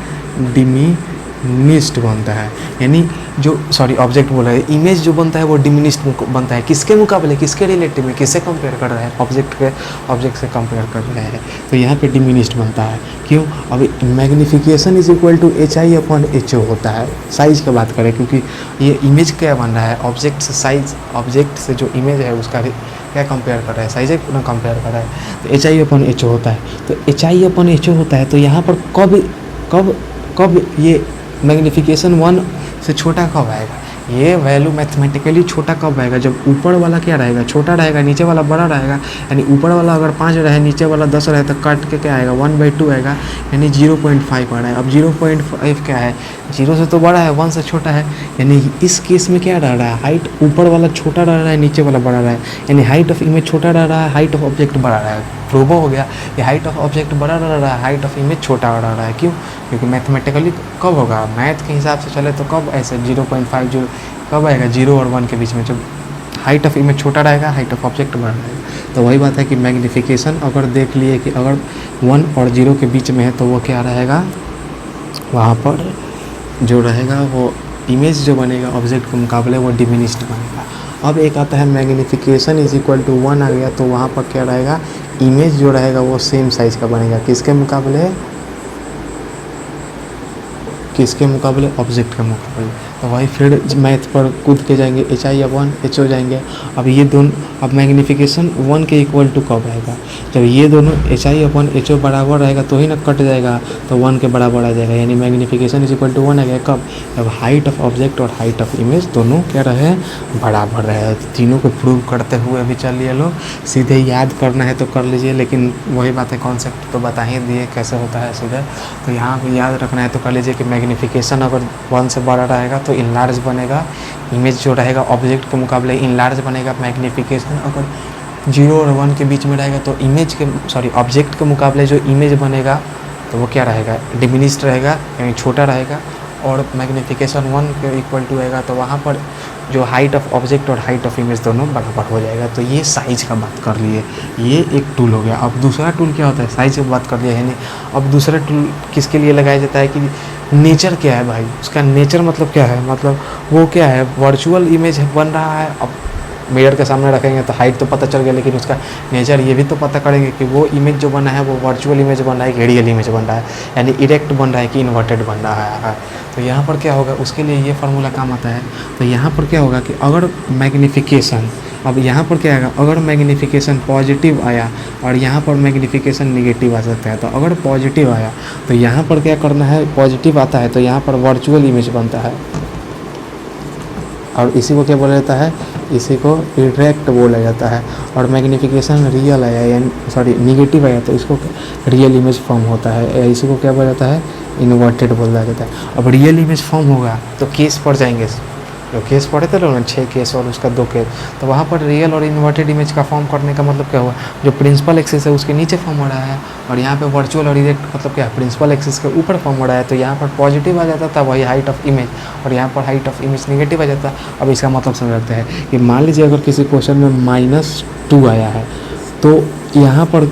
डिमिनिश्ड बनता है। यानी जो ऑब्जेक्ट बोला है, इमेज जो बनता है वो डिमिनिश्ड बनता है, किसके मुकाबले, किसके रिलेटिव में, किससे कंपेयर कर रहा है, ऑब्जेक्ट से कंपेयर कर रहा है, तो यहाँ पे डिमिनिश्ड बनता है। क्यों, अभी magnification is equal to HI/HO होता है, साइज की बात करें, क्योंकि ये इमेज क्या बन रहा है, ऑब्जेक्ट से साइज, ऑब्जेक्ट से जो इमेज है उसका क्या कंपेयर कर रहा है, साइज ना कंपेयर कर रहा है, तो HI/HO होता है। तो HI/HO होता है, तो यहाँ पर कब ये मैग्नीफिकेशन 1 से छोटा कब आएगा, ये वैल्यू मैथमेटिकली छोटा कब आएगा, जब ऊपर वाला क्या रहेगा, छोटा रहेगा, नीचे वाला बड़ा रहेगा। यानी ऊपर वाला अगर 5 रहे, नीचे वाला 10 रहे, तो काट के क्या आएगा 1/2 आएगा, यानी 0.5 आ रहा है। अब 0.5 क्या है, 0 से तो बड़ा है, 1 से छोटा है। यानी इस केस में क्या रह रहा है, हाइट ऊपर वाला छोटा रह रहा है, नीचे वाला बड़ा रहा है। यानी हाइट ऑफ इमेज छोटा रह रहा है, हाइट ऑफ ऑब्जेक्ट बड़ा रहा है। प्रूव हो गया कि हाइट ऑफ ऑब्जेक्ट बड़ा रह रहा है, हाइट ऑफ इमेज छोटा रह रहा है। क्यों? क्योंकि मैथमेटिकली कब होगा, मैथ के हिसाब से चले तो कब ऐसे 0.5 कब आएगा 0 और 1 के बीच में, जब हाइट ऑफ इमेज छोटा रहेगा, हाइट ऑफ ऑब्जेक्ट बड़ा रहेगा। तो वही बात है कि मैग्नीफिकेशन अगर देख लिए कि अगर 1 और 0 के बीच में है तो वो क्या रहेगा, वहाँ पर जो रहेगा वो इमेज जो बनेगा ऑब्जेक्ट के मुकाबले वो डिमिनिश्ड बनेगा। अब एक आता है मैग्नीफिकेशन इज इक्वल टू 1 आ गया, तो वहाँ पर क्या रहेगा, इमेज जो रहेगा वो सेम साइज़ का बनेगा, किसके मुकाबले, किसके मुकाबले, ऑब्जेक्ट के मुकाबले। तो वही फिर मैथ पर कूद के जाएंगे, HI/1 H हो जाएंगे। अब ये दोनों, अब मैग्नीफिकेशन 1 के इक्वल टू कब आएगा, जब ये दोनों HI/1 H बराबर रहेगा तो ही ना कट जाएगा, तो 1 के बराबर आ जाएगा। यानी मैग्नीफिकेशन इज इक्वल टू 1 आ गया कब, जब हाइट ऑफ ऑब्जेक्ट और हाइट ऑफ इमेज दोनों क्या रहे, बराबर रहे। तो तीनों को प्रूव करते हुए अभी चलिए लोग, सीधे याद करना है तो कर लीजिए, लेकिन वही बात है, कॉन्सेप्ट तो बता ही दिए कैसे होता है सीधे। तो यहाँ पर याद रखना है तो कर लीजिए कि मैग्नीफिकेशन अगर 1 से बड़ा रहेगा तो इनलार्ज बनेगा, इमेज जो रहेगा ऑब्जेक्ट के मुकाबले इनलार्ज बनेगा। मैग्नीफिकेशन अगर 0 और 1 के बीच में रहेगा तो ऑब्जेक्ट के मुकाबले जो इमेज बनेगा तो वो क्या रहेगा, डिमिनिश्ड रहेगा, यानी छोटा रहेगा। और मैग्नीफिकेशन 1 के इक्वल टू रहेगा तो वहाँ पर जो हाइट ऑफ ऑब्जेक्ट और हाइट ऑफ इमेज दोनों बराबर हो जाएगा। तो ये साइज का बात कर लिए, ये एक टूल हो गया। अब दूसरा टूल क्या होता है, साइज की बात कर लिया है नहीं। अब दूसरा टूल किसके लिए लगाया जाता है कि नेचर क्या है भाई, उसका नेचर मतलब क्या है, मतलब वो क्या है, वर्चुअल इमेज बन रहा है। अब मिरर के सामने रखेंगे तो हाइट तो पता चल गया, लेकिन उसका नेचर ये भी तो पता करेंगे कि वो इमेज जो बना है वो वर्चुअल इमेज बन रहा है कि रियल इमेज बन रहा है, यानी इरेक्ट बन रहा है कि इन्वर्टेड बन रहा है। तो यहाँ पर क्या होगा, उसके लिए ये फार्मूला काम आता है। तो यहाँ पर क्या होगा कि अगर मैग्नीफिकेशन, अब यहाँ पर क्या आएगा, अगर मैग्नीफिकेशन पॉजिटिव आया और यहाँ पर मैग्नीफिकेशन नेगेटिव आ सकता है। तो अगर पॉजिटिव आया तो यहाँ पर क्या करना है, पॉजिटिव आता है तो यहाँ पर वर्चुअल इमेज बनता है, और इसी को क्या बोला जाता है, इसी को इरेक्ट बोला जाता है। और मैग्नीफिकेशन रियल आया, यानी निगेटिव आया तो इसको रियल इमेज फॉर्म होता है, इसी को क्या बोला जाता है, इन्वर्टेड बोला जाता है। अब रियल इमेज फॉर्म होगा तो केस पढ़ जाएंगे, जो केस पढ़े थे लोग ना 6 केस और उसका 2 केस, तो वहाँ पर रियल और इन्वर्टेड इमेज का फॉर्म करने का मतलब क्या हुआ, जो प्रिंसिपल एक्सिस है उसके नीचे फॉर्म हो रहा है, और यहाँ पे वर्चुअल और इरेक्ट मतलब क्या है, प्रिंसिपल एक्सिस के ऊपर फॉर्म हो रहा है। तो यहाँ पर पॉजिटिव आ जाता था वही हाइट ऑफ इमेज, और यहाँ पर हाइट ऑफ इमेज नेगेटिव आ जाता। अब इसका मतलब समझ सकते हैं कि मान लीजिए अगर किसी क्वेश्चन में -2 आया है तो यहाँ पर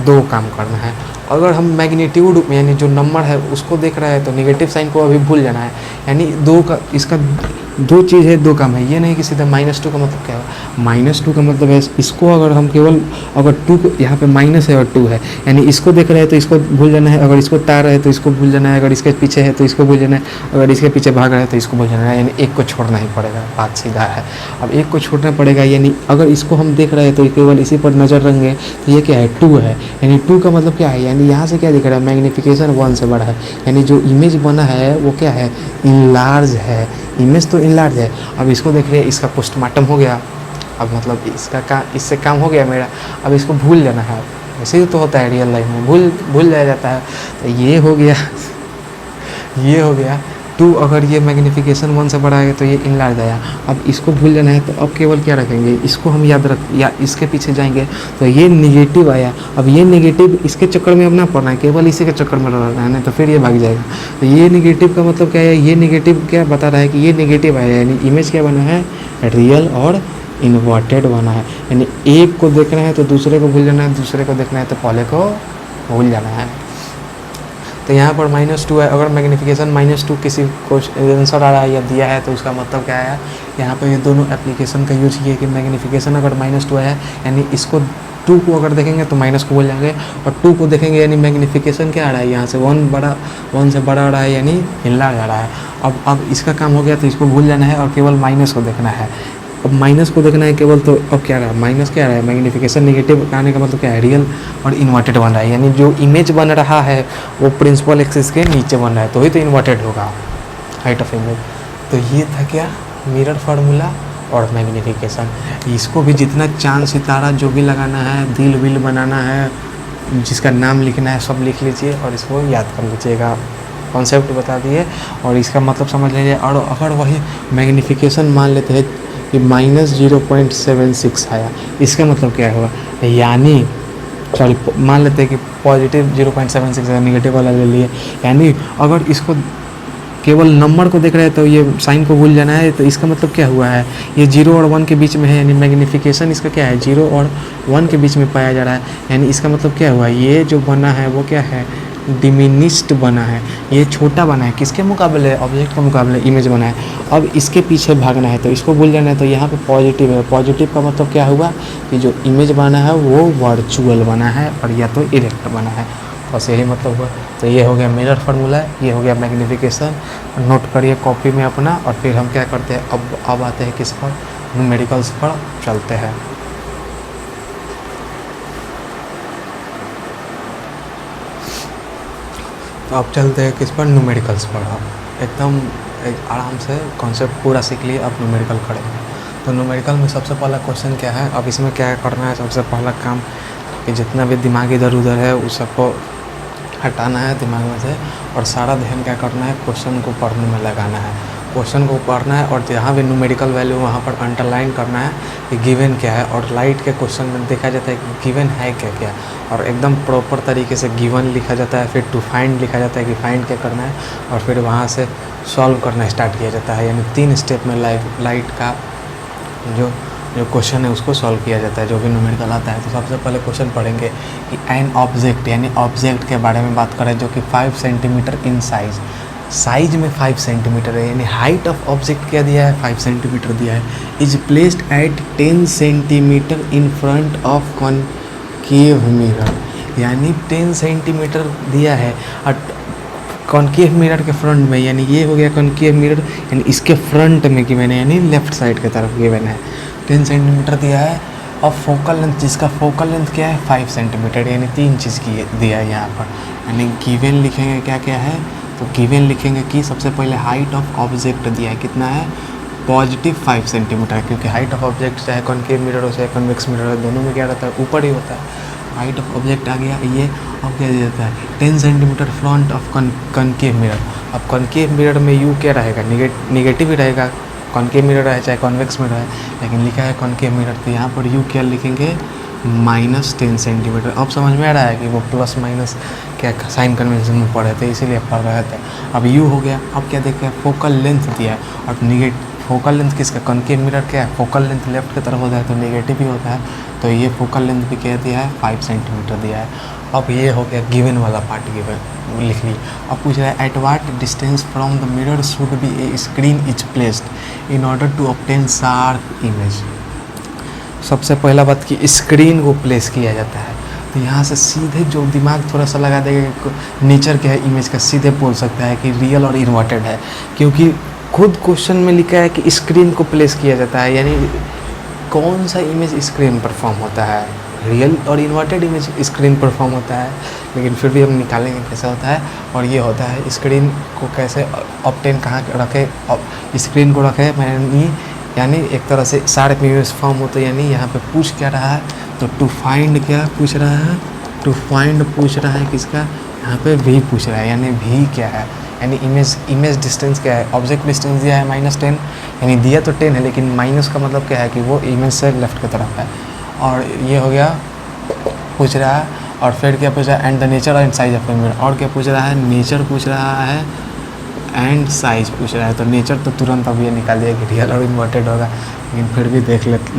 2 काम करना है। अगर हम मैग्नीट्यूड यानी जो नंबर है उसको देख रहे हैं तो नेगेटिव साइन को अभी भूल जाना है, यानी 2 का, इसका 2 चीज़ है, 2 काम है, ये नहीं कि सीधा -2 का मतलब क्या है। -2 का मतलब है इसको अगर हम केवल अगर 2 को यहाँ पे माइनस है और 2 है, यानी इसको देख रहे हैं तो इसको भूल जाना है, अगर इसको तार है तो इसको भूल जाना है, अगर इसके पीछे है तो इसको भूल जाना है, अगर इसके पीछे भाग रहा है तो इसको भूल जाना है, यानी एक को छोड़ना ही पड़ेगा, बात सीधा है। अब एक को छोड़ना पड़ेगा, यानी अगर इसको हम देख रहे हैं तो केवल इसी पर नज़र रहेंगे तो ये क्या है, 2 है, यानी 2 का मतलब क्या है, यानी यहाँ से क्या दिख रहा है, मैग्नीफिकेशन 1 से बड़ा है, यानी जो इमेज बना है वो क्या है, इनलार्ज है, इमेज तो इनलार्ज है। अब इसको देख रहे हैं, इसका पोस्टमार्टम हो गया, अब मतलब इसका काम, इससे काम हो गया मेरा, अब इसको भूल जाना है। ऐसे ही तो होता है रियल लाइफ में, भूल जाया जाता है। तो ये हो गया ये हो गया 2, अगर ये मैग्नीफिकेशन 1 से बड़ा है तो ये इनलार्ज आया। अब इसको भूल जाना है तो अब केवल क्या रखेंगे, इसको हम याद रख, या इसके पीछे जाएंगे तो ये निगेटिव आया। अब ये निगेटिव इसके चक्कर में अब ना पड़ना है, केवल इसी के चक्कर में रहना है, नहीं तो फिर ये भाग जाएगा। तो ये निगेटिव का मतलब क्या है, ये निगेटिव क्या बता रहा है कि ये निगेटिव आया, यानी इमेज क्या बना है, रियल और इन्वर्टेड बना है। यानी एक को देखना है तो दूसरे को भूल जाना है, दूसरे को देखना है तो पहले को भूल जाना है। तो यहाँ पर -2 है, अगर मैग्नीफिकेशन -2 किसी को आंसर आ रहा है या दिया है तो उसका मतलब क्या है, यहाँ पर ये दोनों एप्लीकेशन का यूज किया कि मैग्नीफिकेशन अगर -2 है, यानी इसको 2 को अगर देखेंगे तो माइनस को भूल जाएंगे, और 2 को देखेंगे यानी मैग्नीफिकेशन क्या आ रहा है, यहाँ से 1 से बड़ा आ रहा है, यानी इनलार्ज आ रहा है। अब इसका काम हो गया तो इसको भूल जाना है और केवल माइनस को देखना है। अब माइनस को देखना है केवल, तो अब क्या रहा, माइनस क्या रहा है, मैग्नीफिकेशन नेगेटिव आने का मतलब क्या है, रियल और इन्वर्टेड बन रहा है, यानी जो इमेज बन रहा है वो प्रिंसिपल एक्सिस के नीचे बन रहा है तो ही तो इन्वर्टेड होगा। Height of image. तो ये था क्या, मिरर फार्मूला और मैग्नीफिकेशन। इसको भी जितना चांद सितारा जो भी लगाना है, दिल विल बनाना है, जिसका नाम लिखना है सब लिख लीजिए और इसको याद कर लीजिएगा। कॉन्सेप्ट बता दिए और इसका मतलब समझ लीजिए। और अगर वही मैग्नीफिकेशन मान लेते हैं कि -0.76 आया, इसका मतलब क्या हुआ, यानी सॉरी मान लेते हैं कि पॉजिटिव 0.76 है, निगेटिव वाला ले लिए, यानी अगर इसको केवल नंबर को देख रहे हैं तो ये साइन को भूल जाना है। तो इसका मतलब क्या हुआ है, ये 0 और 1 के बीच में है, यानी मैग्नीफिकेशन इसका क्या है, 0 और 1 के बीच में पाया जा रहा है। यानी इसका मतलब क्या हुआ, ये जो बना है वो क्या है, डिमिनिस्ड बना है, ये छोटा बना है, किसके मुकाबले, ऑब्जेक्ट के मुकाबले इमेज बना है। अब इसके पीछे भागना है तो इसको भूल जाना है। तो यहाँ पे पॉजिटिव है, पॉजिटिव का मतलब क्या हुआ कि जो इमेज बना है वो वर्चुअल बना है और या तो इरेक्ट बना है, बस यही मतलब हुआ। तो ये हो गया मिरर फार्मूला, ये हो गया मैग्नीफिकेशन। नोट करिए कॉपी में अपना। और फिर हम क्या करते हैं, अब आते हैं किस पर, न्यूमेरिकल्स पर चलते हैं। तो अब चलते हैं किस पर, न्यूमेरिकल्स पर। अब एकदम आराम से कॉन्सेप्ट पूरा सीख लिए, अब न्यूमेरिकल करेंगे। तो न्यूमेरिकल में सबसे पहला क्वेश्चन क्या है, अब इसमें क्या करना है, सबसे पहला काम कि जितना भी दिमाग इधर उधर है उस सबको हटाना है दिमाग में से, और सारा ध्यान क्या करना है, क्वेश्चन को पढ़ने में लगाना है। क्वेश्चन को पढ़ना है और जहाँ भी न्यूमेरिकल वैल्यू वहाँ पर अंडरलाइन करना है कि गिवन क्या है। और लाइट के क्वेश्चन में देखा जाता है कि गिवन है क्या क्या, और एकदम प्रॉपर तरीके से गिवन लिखा जाता है, फिर टू फाइंड लिखा जाता है कि फाइंड क्या करना है, और फिर वहाँ से सॉल्व करना स्टार्ट किया जाता है। यानी 3 स्टेप में लाइट का जो क्वेश्चन है उसको सॉल्व किया जाता है, जो भी न्यूमेरिकल आता है। तो सबसे पहले क्वेश्चन पढ़ेंगे कि एन ऑब्जेक्ट, यानी ऑब्जेक्ट के बारे में बात करें जो कि 5 सेंटीमीटर इन साइज में 5 सेंटीमीटर है, यानी हाइट ऑफ ऑब्जेक्ट क्या दिया है, 5 सेंटीमीटर दिया है। Is placed at 10 centimetre in front of concave mirror, यानी 10 सेंटीमीटर दिया है और कॉनकेव मिरर के फ्रंट में, यानी ये हो गया कॉनकेव मिरर, यानी इसके फ्रंट में गिवन है, यानी लेफ्ट साइड की तरफ गिवन है, 10 सेंटीमीटर दिया है। और फोकल लेंथ, जिसका फोकल लेंथ क्या है, 5 सेंटीमीटर, यानी 3 चीज़ की दिया है यहाँ पर। यानी गिवन लिखेंगे क्या क्या है, तो गिवन लिखेंगे कि सबसे पहले हाइट ऑफ ऑब्जेक्ट दिया है, कितना है, पॉजिटिव 5 सेंटीमीटर, क्योंकि हाइट ऑफ ऑब्जेक्ट चाहे कॉनकेव मिरर हो चाहे कन्वेक्स मिरर हो, दोनों में क्या रहता है, ऊपर ही होता है। हाइट ऑफ ऑब्जेक्ट आ गया ये। अब क्या दिया जाता है, 10 centimetre front of concave mirror. अब कॉनकेव मिरर में यू क्या रहेगा, निगेटिव ही रहेगा, कॉनकेव मिरर है चाहे कॉन्वेक्स मिरर है, लेकिन लिखा है कॉनकेव मिरर, तो यहाँ पर यू क्या लिखेंगे, -10 सेंटीमीटर। अब समझ में आ रहा है कि वो प्लस माइनस क्या साइन कन्वेंशन में पढ़े थे, इसीलिए पढ़ रहे थे। अब यू हो गया। अब क्या देखते हैं, फोकल लेंथ दिया है, और फोकल लेंथ किसका, कॉनकेव मिरर क्या है, फोकल लेंथ लेफ्ट की तरफ होता है तो नेगेटिव ही होता है, तो ये फोकल लेंथ भी क्या दिया है, 5 सेंटीमीटर दिया है। अब ये हो गया गिवन वाला पार्ट, गिवन लिख ली। अब पूछ रहा है at what distance from the mirror should be a screen is placed in order to obtain sharp image. सबसे पहला बात कि स्क्रीन को प्लेस किया जाता है, तो यहाँ से सीधे जो दिमाग थोड़ा सा लगा देगा, नेचर क्या है इमेज का, सीधे बोल सकता है कि रियल और इन्वर्टेड है, क्योंकि खुद क्वेश्चन में लिखा है कि स्क्रीन को प्लेस किया जाता है, यानी कौन सा इमेज स्क्रीन पर फॉर्म होता है, रियल और इन्वर्टेड इमेज स्क्रीन पर फॉर्म होता है, लेकिन फिर भी हम निकालेंगे कैसा होता है। और ये होता है स्क्रीन को कैसे ऑब्टेन कहाँ रखे, स्क्रीन को रखे यानी एक तरह से शार्प इमेज फॉर्म होता है। यानी यहाँ पे पूछ क्या रहा है, तो टू फाइंड क्या पूछ रहा है, टू फाइंड पूछ रहा है किसका, यहाँ पे वी पूछ रहा है, यानी वी क्या है, यानी इमेज डिस्टेंस क्या है, ऑब्जेक्ट डिस्टेंस दिया है -10, यानी दिया तो 10 है लेकिन माइनस का मतलब क्या है कि वो इमेज से लेफ्ट की तरफ है। और ये हो गया पूछ रहा है। और फिर क्या पूछ रहा है, and the nature and size of mirror. और क्या पूछ रहा है, नेचर पूछ रहा है एंड साइज पूछ रहा है। तो नेचर तो तुरंत अब ये निकाल दिया कि रियल और इन्वर्टेड होगा, लेकिन फिर भी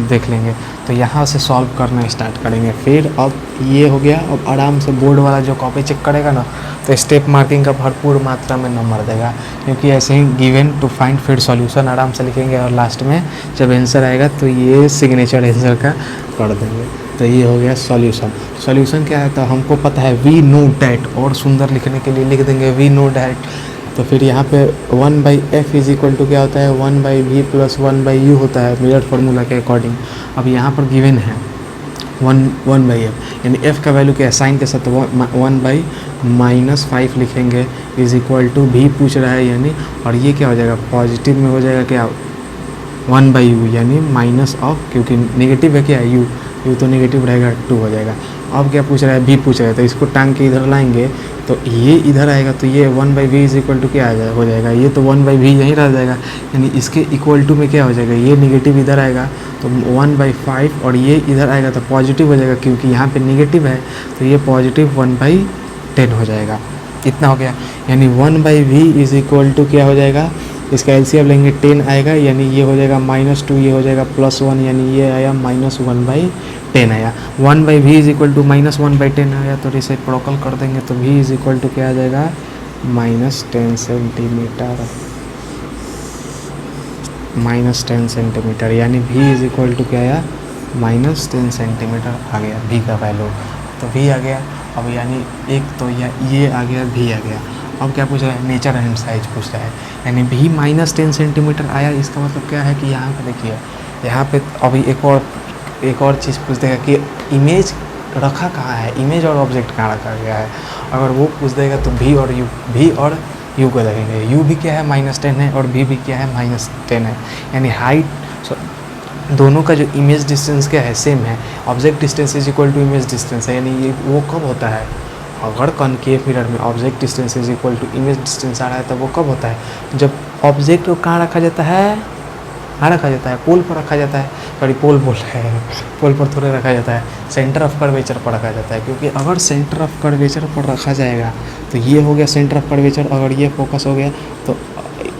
देख लेंगे। तो यहाँ से सॉल्व करना स्टार्ट करेंगे। फिर अब ये हो गया, अब आराम से बोर्ड वाला जो कॉपी चेक करेगा ना, तो स्टेप मार्किंग का भरपूर मात्रा में नंबर देगा, क्योंकि ऐसे ही गिवन टू फाइंड फिर सॉल्यूशन आराम से लिखेंगे, और लास्ट में जब आंसर आएगा तो ये सिग्नेचर आंसर का कर देंगे। तो ये हो गया सॉल्यूशन। सॉल्यूशन क्या है, तो हमको पता है वी नो डैट, और सुंदर लिखने के लिए लिख देंगे वी नो डैट। तो फिर यहाँ पे 1/f इज इक्वल टू क्या होता है, 1/v + 1/u होता है मिरर फार्मूला के अकॉर्डिंग। अब यहाँ पर गिवन है वन बाई एफ, यानी एफ का वैल्यू क्या है साइन के साथ, तो 1/-5 लिखेंगे इज इक्वल टू भी पूछ रहा है यानी, और ये क्या हो जाएगा पॉजिटिव में हो जाएगा क्या 1/u यानी माइनस ऑफ, क्योंकि नेगेटिव है क्या है यू तो नेगेटिव रहेगा 2 हो जाएगा। अब क्या पूछ रहा है भी पूछ रहा है, तो इसको टांग के इधर लाएंगे तो ये इधर आएगा, तो ये 1/v इज इक्वल टू क्या हो जाएगा, ये तो 1/v यहीं रह जाएगा, यानी इसके इक्वल टू में क्या हो जाएगा, ये नेगेटिव इधर आएगा तो 1/5, और ये इधर आएगा तो पॉजिटिव हो जाएगा, क्योंकि यहाँ पे नेगेटिव है तो ये पॉजिटिव 1/10 हो जाएगा। इतना हो गया, यानी 1/v इज इक्वल टू क्या हो जाएगा, इसका एलसीएम लेंगे 10 आएगा, यानी ये हो जाएगा -2, ये हो जाएगा +1, यानी ये आया -1/10 आया। 1/v इज इक्वल टू -1/10 आया, तो रेसिप्रोकल कर देंगे तो v इज इक्वल टू क्या आ जाएगा -10 सेंटीमीटर, यानी v इज इक्वल टू क्या आया -10 सेंटीमीटर आ गया v का वैल्यू, तो v आ गया। अब यानी एक तो ये आ गया v आ गया। अब क्या पूछ रहा है नेचर एंड साइज पूछ रहा है, यानी v -10 सेंटीमीटर आया, इसका मतलब क्या है कि यहाँ पे देखिए, यहाँ पे अभी एक और चीज़ पूछ देगा कि इमेज रखा कहाँ है, इमेज और ऑब्जेक्ट कहाँ रखा गया है। अगर वो पूछ देगा तो v और u को लगेंगे, u भी क्या है -10 है और v भी क्या है -10 है, यानी हाइट दोनों का जो इमेज डिस्टेंस क्या है सेम है, object distance is equal to image distance है, यानी ये वो कब होता है अगर कॉनकेव मिरर में object distance is equal to image distance आ रहा है, तो वो कब होता है जब ऑब्जेक्ट को कहाँ रखा जाता है, पोल पर रखा जाता है, सॉरी पोल बोल रहे हैं, पोल पर थोड़े रखा जाता है, सेंटर ऑफ कर्वेचर पर रखा जाता है, क्योंकि अगर सेंटर ऑफ कर्वेचर पर रखा जाएगा तो ये हो गया सेंटर ऑफ कर्वेचर, अगर ये फोकस हो गया तो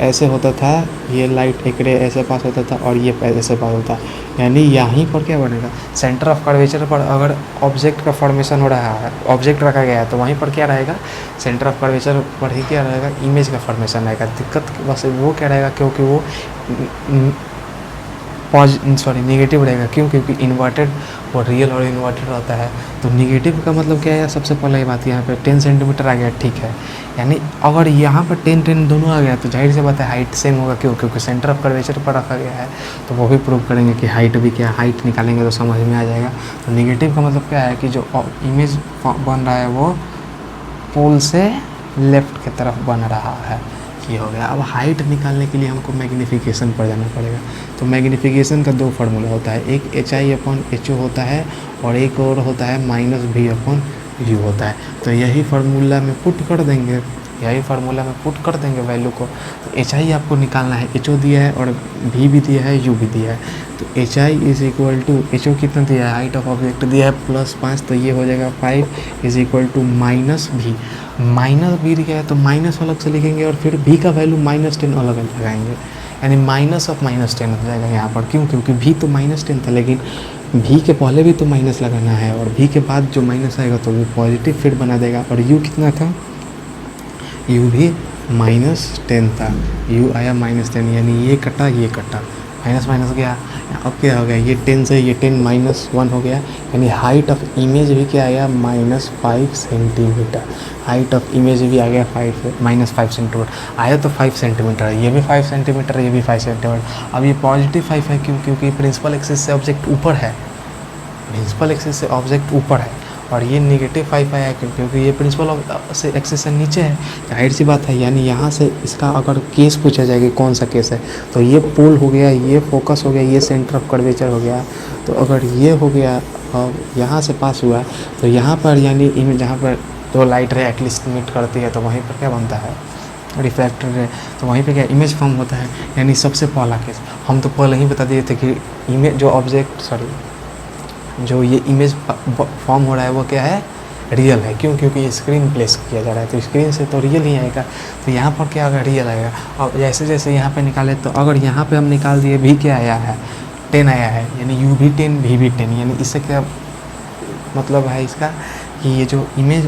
ऐसे होता था, ये लाइट एक रे ऐसे पास होता था और ये ऐसे पास होता, यानी यहीं पर क्या बनेगा सेंटर ऑफ कर्वेचर पर अगर ऑब्जेक्ट का फॉर्मेशन हो रहा है, ऑब्जेक्ट रखा गया है, तो वहीं पर क्या रहेगा सेंटर ऑफ कर्वेचर पर ही क्या रहेगा इमेज का फॉर्मेशन रहेगा। दिक्कत बस वो क्या रहेगा, क्योंकि वो नेगेटिव रहेगा, क्योंकि इन्वर्टेड और रियल और इन्वर्टेड रहता है, तो नेगेटिव का मतलब क्या है, सबसे पहले ये बात यहाँ पे 10 सेंटीमीटर आ गया, ठीक है, यानी अगर यहाँ पर 10 दोनों आ गया तो जाहिर से बात है हाइट सेम होगा, क्योंकि सेंटर ऑफ कर्वेचर पर रखा गया है, तो वो भी प्रूव करेंगे कि हाइट भी क्या, हाइट निकालेंगे तो समझ में आ जाएगा। तो नेगेटिव का मतलब क्या है कि जो इमेज बन रहा है वो पोल से लेफ्ट की तरफ बन रहा है, ये हो गया। अब हाइट निकालने के लिए हमको मैग्नीफिकेशन पर जाना पड़ेगा, तो मैग्नीफिकेशन का 2 फार्मूला होता है, एक HI/HO होता है और एक और होता है -V/U होता है, तो यही फार्मूला में पुट कर देंगे, वैल्यू को। तो HI आपको निकालना है, HO दिया है और V भी दिया है, U भी दिया है, तो HI is equal to HO कितना दिया है, हाइट ऑफ ऑब्जेक्ट दिया है +5, तो ये हो जाएगा 5 इज इक्वल टू -V दिया है, तो माइनस अलग से लिखेंगे और फिर V का वैल्यू -10 अलग लगाएंगे, यानी -10 हो जाएगा यहाँ पर। क्यों, क्योंकि V तो -10 था, लेकिन V के पहले भी तो माइनस लगाना है और V के बाद जो माइनस आएगा तो वो पॉजिटिव फिर बना देगा। और U कितना था, U भी -10 था, U आया -10, यानी ये कटा माइनस गया, अब क्या हो गया, ये 10 से ये 10 -1 हो गया, यानी हाइट ऑफ इमेज भी क्या आया -5 सेंटीमीटर, हाइट ऑफ इमेज भी आ गया -5 सेंटीमीटर आया, तो 5 सेंटीमीटर, ये भी 5 सेंटीमीटर, ये भी 5 सेंटीमीटर। अब ये +5 है, क्योंकि प्रिंसिपल एक्सिस से ऑब्जेक्ट ऊपर है, और ये -5 आया क्योंकि ये प्रिंसिपल से एक्सिस से नीचे है, जाहिर सी बात है। यानी यहाँ से इसका अगर केस पूछा जाएगा कौन सा केस है, तो ये पोल हो गया, ये फोकस हो गया, ये सेंटर ऑफ कर्वेचर हो गया, तो अगर ये हो गया और यहाँ से पास हुआ तो यहाँ पर यानी जहाँ पर तो लाइट रे एटलीस्ट मीट करती है, तो वहीं पर क्या बनता है रिफ्लेक्टर रे, तो वहीं पे क्या इमेज फॉर्म होता है। यानी सबसे पहला केस हम तो पहले ही बता दिए थे कि इमेज जो ये इमेज फॉर्म हो रहा है वो क्या है, रियल है। क्यों, क्योंकि स्क्रीन प्लेस किया जा रहा है, तो स्क्रीन से तो रियल ही आएगा, तो यहाँ पर क्या होगा, रियल आएगा। और जैसे जैसे यहाँ पे निकाले, तो अगर यहाँ पे हम निकाल दिए भी क्या आया है 10 आया है, यानी U भी 10 V भी 10, यानी इससे क्या मतलब है इसका कि ये जो इमेज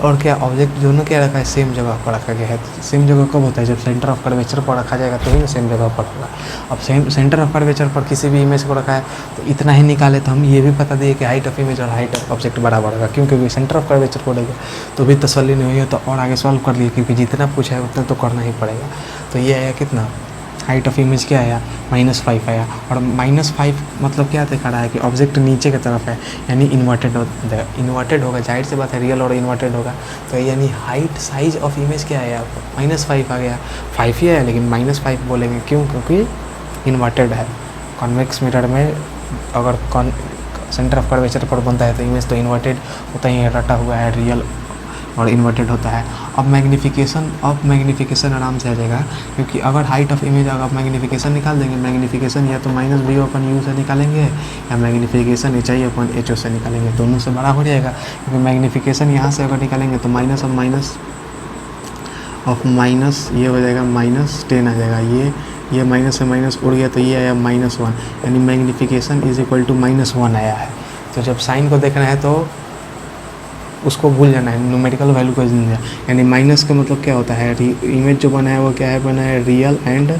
और क्या ऑब्जेक्ट दोनों क्या रखा है, सेम जगह पर रखा गया है। सेम जगह कब होता है, जब सेंटर ऑफ कर्वेचर पर रखा जाएगा तो ही सेम जगह पर होगा। अब सेंटर ऑफ कर्वेचर पर किसी भी इमेज को रखा है तो इतना ही निकाले, तो हम ये भी बता दिए कि हाइट ऑफ इमेज और हाइट ऑफ ऑब्जेक्ट बराबर होगा। क्यों, क्योंकि सेंटर ऑफ कर्वेचर को लेगा तो भी तसल्ली नहीं हुई है, तो और आगे सॉल्व कर लिए, क्योंकि जितना पूछा है उतना तो करना ही पड़ेगा। तो ये आया कितना, हाइट ऑफ इमेज क्या आया, -5 आया। और -5 मतलब क्या दिखा रहा है कि ऑब्जेक्ट नीचे की तरफ है, यानी इन्वर्टेड होगा, जाहिर सी बात है रियल और इन्वर्टेड होगा। तो यानी हाइट साइज ऑफ इमेज क्या आया, -5 आ गया, 5 ही आया लेकिन -5 बोलेंगे, क्यों, क्योंकि इन्वर्टेड है। कॉन्वेक्स मिरर में अगर सेंटर ऑफ कर्वेचर पर बनता है तो इमेज तो इन्वर्टेड होता ही है, रटा हुआ है, रियल और इन्वर्टेड होता है। अब मैग्नीफिकेशन आराम से आ जाएगा, क्योंकि अगर हाइट ऑफ इमेज अगर मैग्नीफिकेशन निकाल देंगे, मैग्नीफिकेशन या तो -V/U से निकालेंगे या मैग्नीफिकेशन HI/HO से निकालेंगे, दोनों से बड़ा हो जाएगा। क्योंकि मैग्नीफिकेशन यहाँ से अगर निकालेंगे तो माइनस ये हो जाएगा -10 आ जाएगा, ये माइनस से माइनस उड़ गया तो ये आया -1, यानी मैग्नीफिकेशन इज इक्वल टू -1 आया है। तो जब साइन को देखना है तो उसको भूल जाना है, न्यूमेरिकल वैल्यू को नहीं, यानी माइनस का मतलब क्या होता है, इमेज जो बना है वो क्या है, बना है रियल एंड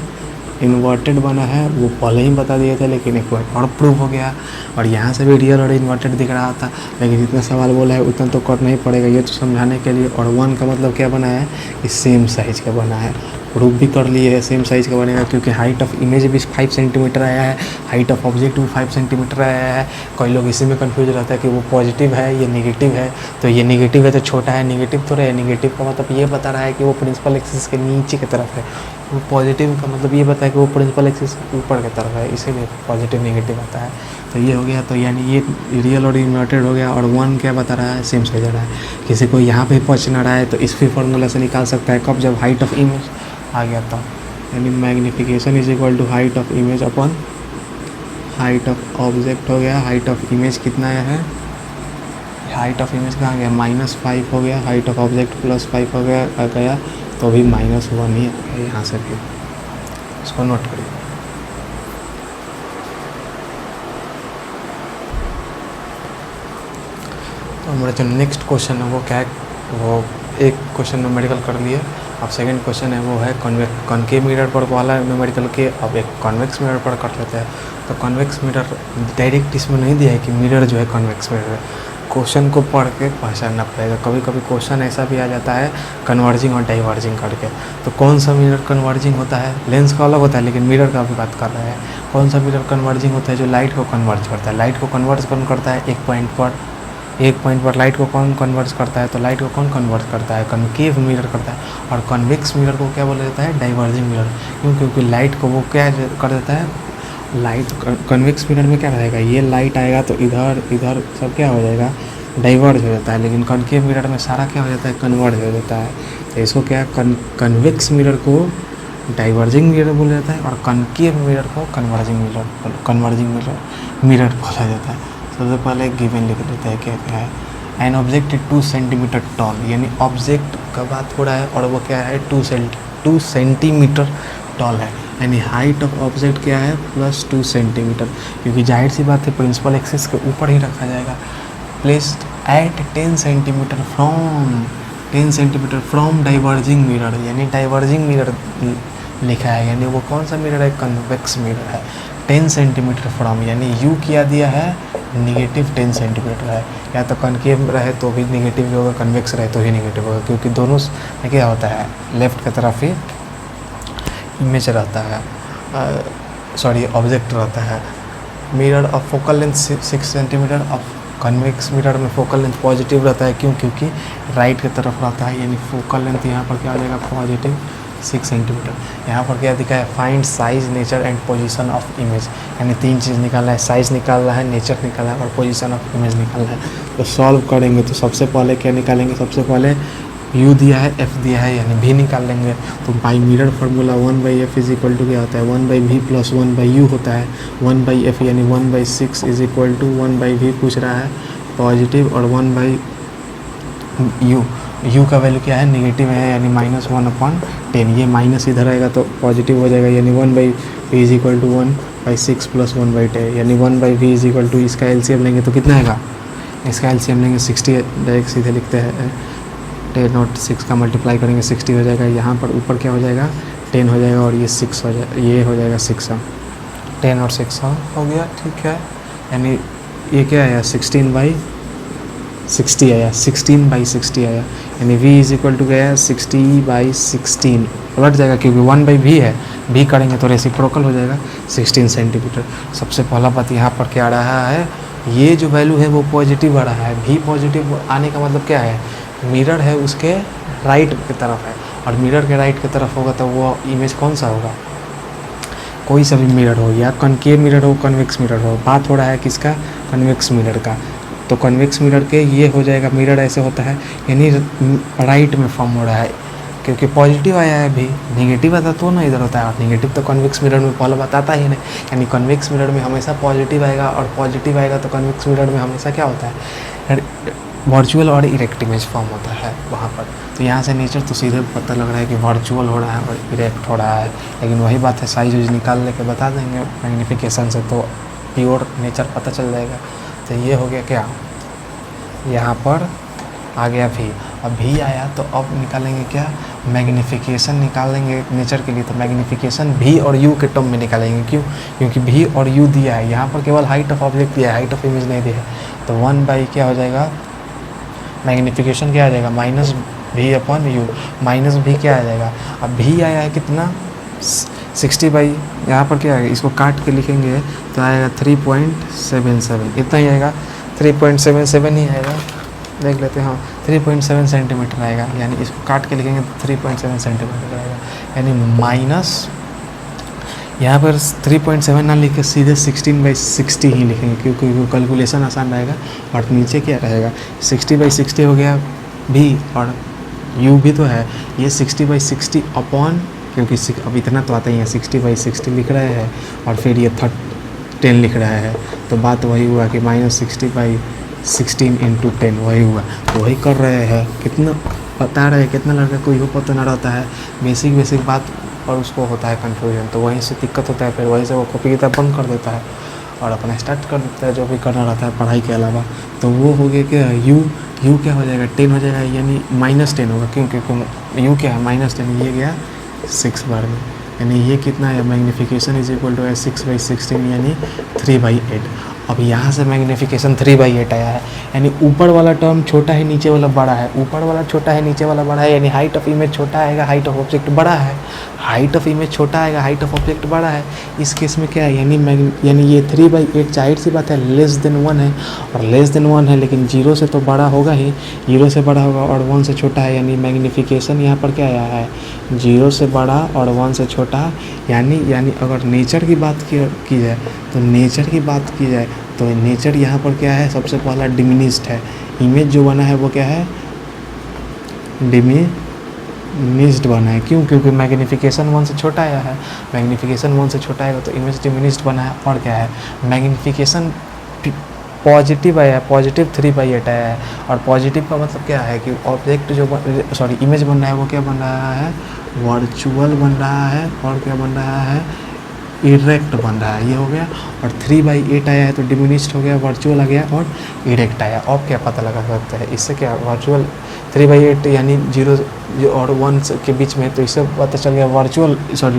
इन्वर्टेड बना है। वो पहले ही बता दिए थे लेकिन एक बार और प्रूव हो गया, और यहाँ से भी रियल और इन्वर्टेड दिख रहा था, लेकिन जितना सवाल बोला है उतना तो करना ही पड़ेगा, ये तो समझाने के लिए। और 1 का मतलब क्या बना है कि सेम साइज़ का बना है, प्रूफ भी कर लिए है सेम साइज़ का बनेगा, क्योंकि हाइट ऑफ इमेज भी 5 सेंटीमीटर आया है, हाइट ऑफ ऑब्जेक्ट भी 5 सेंटीमीटर आया है। कई लोग इसी में कंफ्यूज रहता है कि वो पॉजिटिव है ये नेगेटिव है, तो ये नेगेटिव है तो छोटा है, नेगेटिव तो रहे, नेगेटिव का मतलब ये बता रहा है कि वो प्रिंसिपल एक्सिस के नीचे की तरफ है, वो पॉजिटिव का मतलब ये बताया कि वो प्रिंसिपल एक्सिस ऊपर की तरफ है, इसीलिए पॉजिटिव नेगेटिव आता है। तो ये हो गया, तो यानी ये रियल और इन्वर्टेड हो गया। और 1 क्या बता रहा है, सेम साइज आ रहा है। किसी को यहाँ पे पहुँच ना रहा है तो इस फॉर्मूला से निकाल सकता है, कब, जब हाइट ऑफ इमेज आ गया था, यानी magnification is equal to height of image upon height of object हो गया। हाइट ऑफ इमेज कितना है, हाइट ऑफ इमेज कहाँ गया, -5 हो गया, हाइट ऑफ ऑब्जेक्ट +5 हो गया तो अभी -1 ही आ गया यहाँ से भी, इसको नोट करिए। तो हमारा जो नेक्स्ट क्वेश्चन है वो क्या है, वो एक क्वेश्चन न्यूमेरिकल कर लिए, अब सेकंड क्वेश्चन है वो है कॉनकेव मिरर पर वाला न्यूमेरिकल के, अब एक कॉन्वेक्स मिरर पर कर लेते हैं। तो कॉन्वेक्स मिरर डायरेक्ट इसमें नहीं दिया है कि मिरर जो है कॉन्वेक्स मिरर है, क्वेश्चन को पढ़ के पहचानना पड़ेगा। कभी कभी क्वेश्चन ऐसा भी आ जाता है कन्वर्जिंग और डाइवर्जिंग करके, तो कौन सा मिरर कन्वर्जिंग होता है, लेंस का अलग होता है लेकिन मिरर का भी बात कर रहे हैं। कौन सा मिरर कन्वर्जिंग होता है, जो लाइट को कन्वर्ज करता है, लाइट को कन्वर्ज कौन करता है, एक पॉइंट पर लाइट को कौन कन्वर्ट करता है, तो लाइट को कौन कन्वर्ट करता है, कनकेव मिरर करता है। और कन्वेक्स मिरर को क्या बोला जाता है, डाइवर्जिंग मिरर, क्यों, क्योंकि लाइट को वो क्या कर देता है, लाइट कन्वेक्स मिरर में क्या रहेगा, ये लाइट आएगा तो इधर सब क्या हो जाएगा, डाइवर्ज हो जाता है, लेकिन कनकेव मिरर में सारा क्या हो जाता है, कन्वर्ज हो जाता है। तो इसको क्या कन्वेक्स मिरर को डाइवर्जिंग मिरर बोला जाता है, और कनकेव मिरर को कन्वर्जिंग मिरर बोला जाता है। सबसे पहले गिवन लिख लेते हैं क्या क्या है। एन ऑब्जेक्ट 2 सेंटीमीटर टॉल, यानी ऑब्जेक्ट का बात हो रहा है और वो क्या है 2 सेंटीमीटर टॉल है, यानी हाइट ऑफ ऑब्जेक्ट क्या है +2 सेंटीमीटर, क्योंकि जाहिर सी बात है प्रिंसिपल एक्सिस के ऊपर ही रखा जाएगा। Placed at 10 centimetre from diverging mirror, यानी डाइवर्जिंग मिरर लिखा है, यानी वो कौन सा मिरर है, कन्वेक्स मिरर है। 10 सेंटीमीटर फ्रॉम, यानी यू किया दिया है -10 सेंटीमीटर है, या तो कनकेव रहे तो भी नेगेटिव ही होगा, कन्वेक्स रहे तो ही नेगेटिव होगा, क्योंकि दोनों में क्या होता है, लेफ्ट की तरफ ही इमेज रहता है, ऑब्जेक्ट रहता है। Mirror of focal length 6 centimetre, of convex mirror में फोकल लेंथ पॉजिटिव रहता है, क्यों, क्योंकि राइट की तरफ रहता है, यानी फोकल लेंथ यहाँ पर क्या हो जाएगा, पॉजिटिव 6 सेंटीमीटर। यहाँ पर क्या दिखा है, find size, nature and position of image, यानी 3 चीज़ निकालना है, साइज निकालना है, नेचर निकालना है और पोजीशन ऑफ इमेज निकालना है। तो सॉल्व करेंगे तो सबसे पहले क्या निकालेंगे, सबसे पहले u दिया है, f दिया है, यानी v निकाल लेंगे। तो by mirror formula 1/f is equal to क्या होता है, 1/v + 1/u होता है, 1/f यानी 1/6 इज इक्वल टू 1/v पूछ रहा है पॉजिटिव, और 1/u, u का वैल्यू क्या है, नेगेटिव है, यानी -1/10, ये माइनस इधर आएगा तो पॉजिटिव हो जाएगा, यानी 1/v इज इक्वल टू 1/6 + 1/10, यानी 1/v इज इक्वल टू, इसका एलसीएम लेंगे तो कितना आएगा, इसका एलसीएम लेंगे 60, डायरेक्ट सीधे लिखते हैं 10 और 6 का मल्टीप्लाई करेंगे 60 हो जाएगा, यहाँ पर ऊपर क्या हो जाएगा 10 हो जाएगा, और ये 6 हो जाएगा, ये हो जाएगा 6, 10 और 6 हो गया, ठीक है। यानी ये क्या आया 16/6 60 आया, 16/60 आया, यानी v इज इक्वल टू गया 60/16, उलट जाएगा क्योंकि 1/v है, v करेंगे तो रेसिप्रोकल हो जाएगा 16 सेंटीमीटर। सबसे पहला बात यहाँ पर क्या आ रहा है, ये जो वैल्यू है वो पॉजिटिव आ रहा है, v पॉजिटिव आने का मतलब क्या है, मिरर है उसके राइट की तरफ है, और मिरर के राइट की तरफ होगा तो वो इमेज कौन सा होगा, कोई सा भी मिरर हो, या कनकेव मिरर हो कन्वेक्स मिरर हो, बात हो रहा है किसका, कन्वेक्स मिरर का। तो कन्वेक्स मिरर के ये हो जाएगा, मिरर ऐसे होता है यानी राइट में फॉर्म हो रहा है, क्योंकि पॉजिटिव आया है भी, नेगेटिव आता तो ना इधर होता है, और नेगेटिव तो कन्वेक्स मिरर में पहले बताता ही नहीं, यानी कन्वेक्स मिरर में हमेशा पॉजिटिव आएगा, और पॉजिटिव आएगा तो कन्वेक्स मिरर में हमेशा क्या होता है, वर्चुअल और इरेक्ट इमेज फॉर्म होता है वहाँ पर। तो यहाँ से नेचर तो सीधे पता लग रहा है कि वर्चुअल हो रहा है और इरेक्ट हो रहा है, लेकिन वही बात है साइज वाइज निकाल लेके बता देंगे मैग्नीफिकेशन से, तो प्योर नेचर पता चल जाएगा। तो ये हो गया क्या, यहाँ पर आ गया भी, अब भी आया तो अब निकालेंगे क्या, मैग्नीफिकेशन निकालेंगे नेचर के लिए, तो मैग्नीफिकेशन भी और यू के टर्म में निकालेंगे, क्यों, क्योंकि भी और यू दिया है, यहाँ पर केवल हाइट ऑफ ऑब्जेक्ट दिया है, हाइट ऑफ इमेज नहीं दिया है, तो 1 क्या हो जाएगा, मैग्नीफिकेशन क्या आ जाएगा, -v/u, माइनस भी क्या आ जाएगा, अब भी आया है कितना 60 यहाँ पर क्या आएगा, इसको काट के लिखेंगे तो आएगा 3.77, इतना ही आएगा, 3.77 ही आएगा, देख लेते हैं, हाँ 3.7 सेंटीमीटर आएगा, यानी इसको काट के लिखेंगे तो 3.7 सेंटीमीटर आएगा, यानी माइनस यहाँ पर 3.7 ना लिख के सीधे 16/60 ही लिखेंगे, क्योंकि कैलकुलेशन आसान रहेगा, और नीचे क्या रहेगा 60/60 हो गया भी, और u भी तो है, ये 60/60 अपॉन, क्योंकि अब इतना तो आता ही है, 60/60 लिख रहे हैं, और फिर ये 10 लिख रहा है, तो बात वही हुआ कि -60/16 × 10 वही हुआ, तो वही कर रहे हैं, कितना बता रहे हैं, कितना लड़का कोई हो पता ना रहता है, बेसिक बात, और उसको होता है कन्फ्यूजन, तो वहीं से दिक्कत होता है, फिर वहीं से वो कॉपी किताब बंद कर देता है और अपना स्टार्ट कर देता है जो भी करना रहता है पढ़ाई के अलावा। तो वो हो गया क्या, यू क्या हो जाएगा, 10 हो जाएगा, यानी -10 होगा, क्योंकि यू क्या है -10, ये गया 6 बार में, यानी ये कितना है, मैग्नीफिकेशन इज इक्वल टू 6/16 यानी 3/8। अब यहाँ से मैग्नीफिकेशन 3/8 आया है, यानी ऊपर वाला टर्म छोटा है, नीचे वाला बड़ा है, ऊपर वाला छोटा है, नीचे वाला बड़ा है, यानी हाइट ऑफ इमेज छोटा आएगा, हाइट ऑफ ऑब्जेक्ट बड़ा है, हाइट ऑफ इमेज छोटा आएगा, हाइट ऑफ ऑब्जेक्ट बड़ा है। इस केस में क्या है, यानी ये 3/8 जाहिर सी बात है लेस देन 1 है, और लेस देन 1 है लेकिन 0 से तो बड़ा होगा ही, 0 से बड़ा होगा और 1 से छोटा है, यानी मैग्नीफिकेशन यहाँ पर क्या आया है, 0 से बड़ा और 1 से छोटा, यानी अगर नेचर की बात की जाए तो नेचर की बात की जाए तो नेचर यहाँ पर क्या है, सबसे पहला डिमिनिस्ड है, इमेज जो बना है वो क्या है, डिमिनिस्ड बना है, क्यों, क्योंकि मैग्नीफिकेशन 1 से छोटा आया है, मैग्नीफिकेशन 1 से छोटा आएगा तो इमेज डिमिनिस्ड बना है, और क्या है, मैग्नीफिकेशन पॉजिटिव आया है, पॉजिटिव 3/8 आया है, और पॉजिटिव का मतलब क्या है कि ऑब्जेक्ट जो इमेज बन रहा है वो क्या बन रहा है, वर्चुअल बन रहा है, और क्या बन रहा है, इरेक्ट बन रहा है, ये हो गया, और 3/8 आया है तो डिमिनिस्ड हो गया, वर्चुअल आ गया और इरेक्ट आया। अब क्या पता लगा सकते हैं इससे, क्या वर्चुअल 3/8 यानी 0 और 1 के बीच में, तो इससे पता चल गया वर्चुअल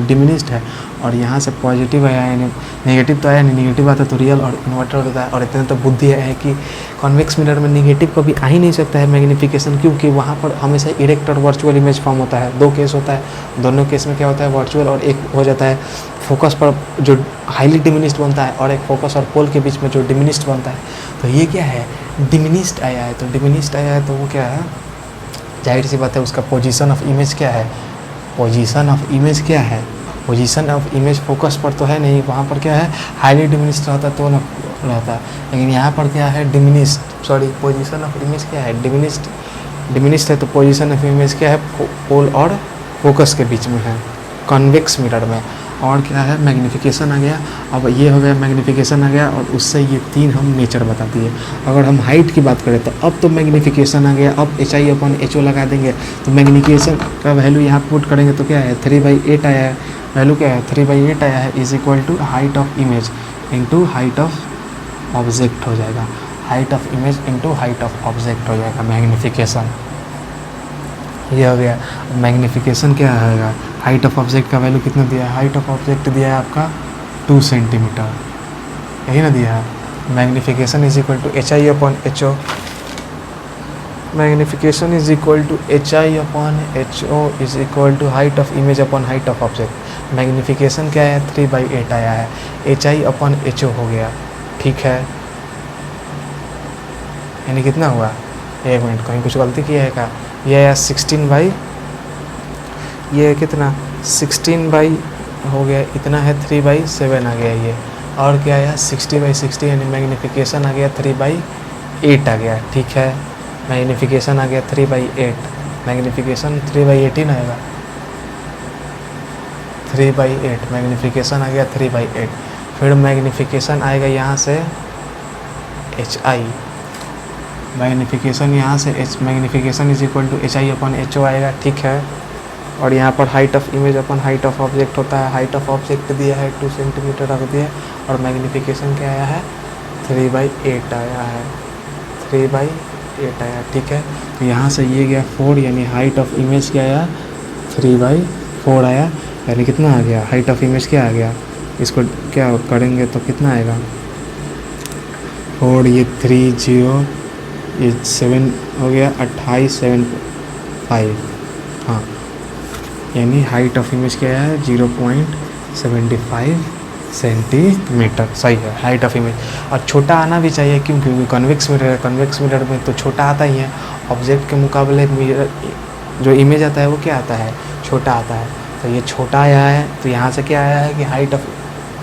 डिमिनिस्ड है, और यहाँ से पॉजिटिव आया यानी नेगेटिव तो आया नहीं, नेगेटिव आता तो रियल और इन्वर्टर होता है, और इतने तो बुद्धि है कि कॉन्वेक्स मिरर में नेगेटिव कभी आ ही नहीं सकता है मैग्नीफिकेशन, क्योंकि वहाँ पर हमेशा इरेक्ट और वर्चुअल इमेज फॉर्म होता है, 2 केस होता है, दोनों केस में क्या होता है वर्चुअल, और एक हो जाता है फोकस पर जो हाईली डिमिनिस्ड बनता है, और एक फोकस और पोल के बीच में जो डिमिनिस्ड बनता है। तो ये क्या है, डिमिनिस्ड आया है, तो डिमिनिस्ड आया है तो वो क्या है, जाहिर सी बात है उसका पोजीशन ऑफ इमेज क्या है, पोजीशन ऑफ इमेज क्या है, पोजीशन ऑफ इमेज फोकस पर तो है नहीं, वहाँ पर क्या है हाईली डिमिनिस्ड रहता तो ना रहता, लेकिन यहाँ पर क्या है डिमिनिस्ड, पोजीशन ऑफ इमेज क्या है, डिमिनिस्ड है, तो पोजीशन ऑफ इमेज क्या है, पोल और फोकस के बीच में है कॉन्वेक्स मिरर में। और क्या है, मैग्नीफिकेशन आ गया, अब ये हो गया मैग्नीफिकेशन आ गया, और उससे ये 3 हम नेचर बता दिए। अगर हम हाइट की बात करें तो अब तो मैग्नीफिकेशन आ गया, अब HI/HO लगा देंगे, तो मैग्नीफिकेशन का वैल्यू यहाँ पुट करेंगे तो क्या है 3/8 आया है, वैल्यू क्या है 3/8 आया है, is equal to height of image into height of object हो जाएगा, height of image into height of object हो जाएगा मैग्नीफिकेशन, ये हो गया। मैग्नीफिकेशन क्या आएगा, हाइट ऑफ ऑब्जेक्ट का वैल्यू कितना दिया है, हाइट ऑफ ऑब्जेक्ट दिया है आपका 2 सेंटीमीटर, यही ना दिया है, magnification is equal to HI/HO, magnification is equal to HI/HO is equal to height of image upon height of object. Magnification क्या है 3/8 आया है, HI/HO हो गया, ठीक है। यानी कितना हुआ, एक मिनट कहीं कुछ गलती किया है क्या, ये आया 16 ये कितना 16 हो गया, इतना है 3/7 आ गया ये, और क्या आया 60/60 यानी मैग्नीफिकेशन आ गया 3/8 आ गया, ठीक है। मैग्नीफिकेशन आ गया 3/8, मैग्नीफिकेशन 3/8 ही ना आएगा, 3/8 मैग्नीफिकेशन आ गया 3/8। फिर मैग्नीफिकेशन आएगा यहाँ से HI, मैग्नीफिकेशन यहाँ से magnification is equal to HI/HO आएगा, ठीक है। और यहाँ पर height of image upon height of object होता है, हाइट ऑफ ऑब्जेक्ट दिया है 2 सेंटीमीटर रख दिया, और मैग्नीफिकेशन क्या आया है 3/8 आया है, 3/8 आया, ठीक है। तो यहाँ से ये गया 4, यानी हाइट ऑफ इमेज क्या आया 3/4 आया, यानी कितना आ गया हाइट ऑफ इमेज क्या आ गया, इसको क्या करेंगे तो कितना आएगा 4, ये 3 0 ये 7 हो गया 28 7.5, हाँ, यानी हाइट ऑफ इमेज क्या है 0.75 सेंटीमीटर, सही है हाइट ऑफ इमेज। और छोटा आना भी चाहिए क्योंकि कन्वेक्स मिरर है, कन्वेक्स मिरर में तो छोटा आता ही है, ऑब्जेक्ट के मुकाबले मिरर जो इमेज आता है वो क्या आता है छोटा आता है, तो ये छोटा आया है। तो यहाँ से क्या आया है कि हाइट ऑफ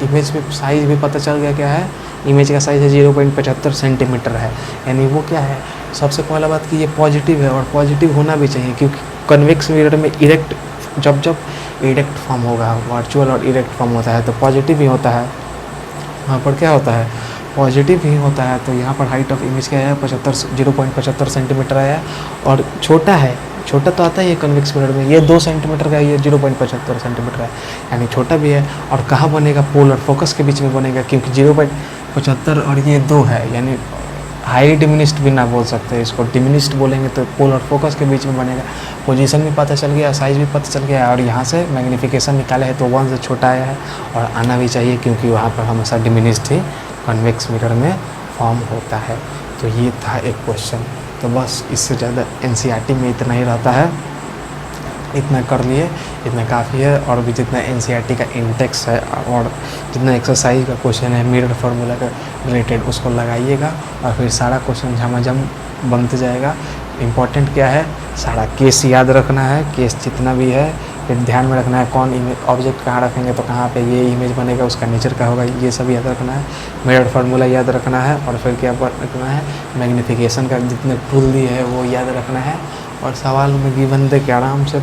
इमेज में साइज़ भी पता चल गया, क्या है इमेज का साइज़ है 0.75 सेंटीमीटर है, यानी वो क्या है। सबसे पहला बात कि ये पॉजिटिव है, और पॉजिटिव होना भी चाहिए क्योंकि कन्वेक्स मिरर में इरेक्ट जब इरेक्ट फॉर्म होगा, वर्चुअल और इरेक्ट फॉर्म होता है तो पॉजिटिव ही होता है, वहाँ पर क्या होता है पॉजिटिव ही होता है। तो यहाँ पर हाइट ऑफ इमेज क्या है 0.75 सेंटीमीटर आया, और छोटा है, छोटा तो आता ही है कन्वेक्स मिरर में, ये 2 सेंटीमीटर का, ये 0.75 सेंटीमीटर है, यानी छोटा भी है। और कहाँ बनेगा पोल और फोकस के बीच में बनेगा, क्योंकि 0.75 और ये 2 है, यानी हाई डिमिनिस्ड भी ना बोल सकते, इसको डिमिनिस्ड बोलेंगे तो पोल और फोकस के बीच में बनेगा। पोजीशन भी पता चल गया, साइज़ भी पता चल गया, और यहाँ से मैग्नीफिकेशन निकाले है तो 1 से छोटा आया है, और आना भी चाहिए क्योंकि वहाँ पर हमेशा डिमिनिस्ड ही कन्वेक्स मिरर में फॉर्म होता है। तो ये था एक क्वेश्चन, तो बस इससे ज़्यादा NCERT में इतना ही रहता है, इतना कर लिए इतना काफ़ी है। और भी जितना NCERT का इंटेक्स है और जितना एक्सरसाइज का क्वेश्चन है मिरर फार्मूला का रिलेटेड उसको लगाइएगा, और फिर सारा क्वेश्चन झमाझम बनते जाएगा। इम्पॉर्टेंट क्या है, सारा केस याद रखना है, केस जितना भी है, फिर ध्यान में रखना है कौन इमेज ऑब्जेक्ट कहाँ रखेंगे तो कहाँ पे ये इमेज बनेगा, उसका नेचर क्या होगा, ये सब याद रखना है। मिरर फार्मूला याद रखना है, और फिर क्या रखना है मैग्नीफिकेशन का जितने टूल दिए है वो याद रखना है, और सवाल में गिवन दे के आराम से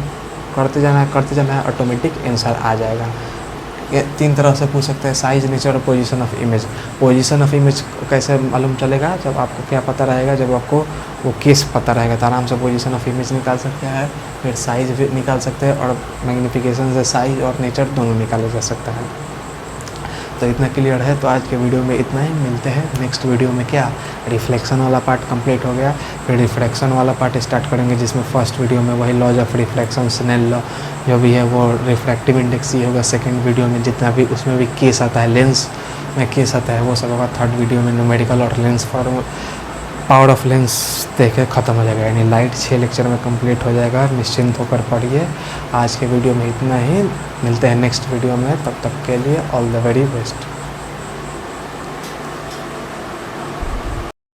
करते जाना है, ऑटोमेटिक आंसर आ जाएगा। ये 3 तरह से पूछ सकते हैं, साइज़, नेचर और position of image. Position of image कैसे मालूम चलेगा, जब आपको क्या पता रहेगा, जब आपको वो केस पता रहेगा तो आराम से पोजीशन ऑफ इमेज निकाल सकते हैं, फिर साइज़ भी निकाल सकते हैं, और मैग्नीफिकेशन से साइज़ और नेचर दोनों निकाले जा सकता है। तो इतना क्लियर है, तो आज के वीडियो में इतना ही। मिलते हैं नेक्स्ट वीडियो में। क्या रिफ्लेक्शन वाला पार्ट कंप्लीट हो गया, फिर रिफ्रैक्शन वाला पार्ट स्टार्ट करेंगे, जिसमें फर्स्ट वीडियो में वही laws of reflection, Snell law जो भी है वो रिफ्रैक्टिव इंडेक्स ही होगा। सेकेंड वीडियो में जितना भी उसमें भी केस आता है, लेंस में केस आता है, वो सब होगा। थर्ड वीडियो में न्यूमेरिकल और lens form power of lens देखे ख़त्म हो जाएगा, यानी लाइट 6 लेक्चर में कंप्लीट हो जाएगा। निश्चिंत होकर पढ़िए। आज के वीडियो में इतना ही, मिलते हैं नेक्स्ट वीडियो में, तब तक के लिए ऑल द वेरी बेस्ट।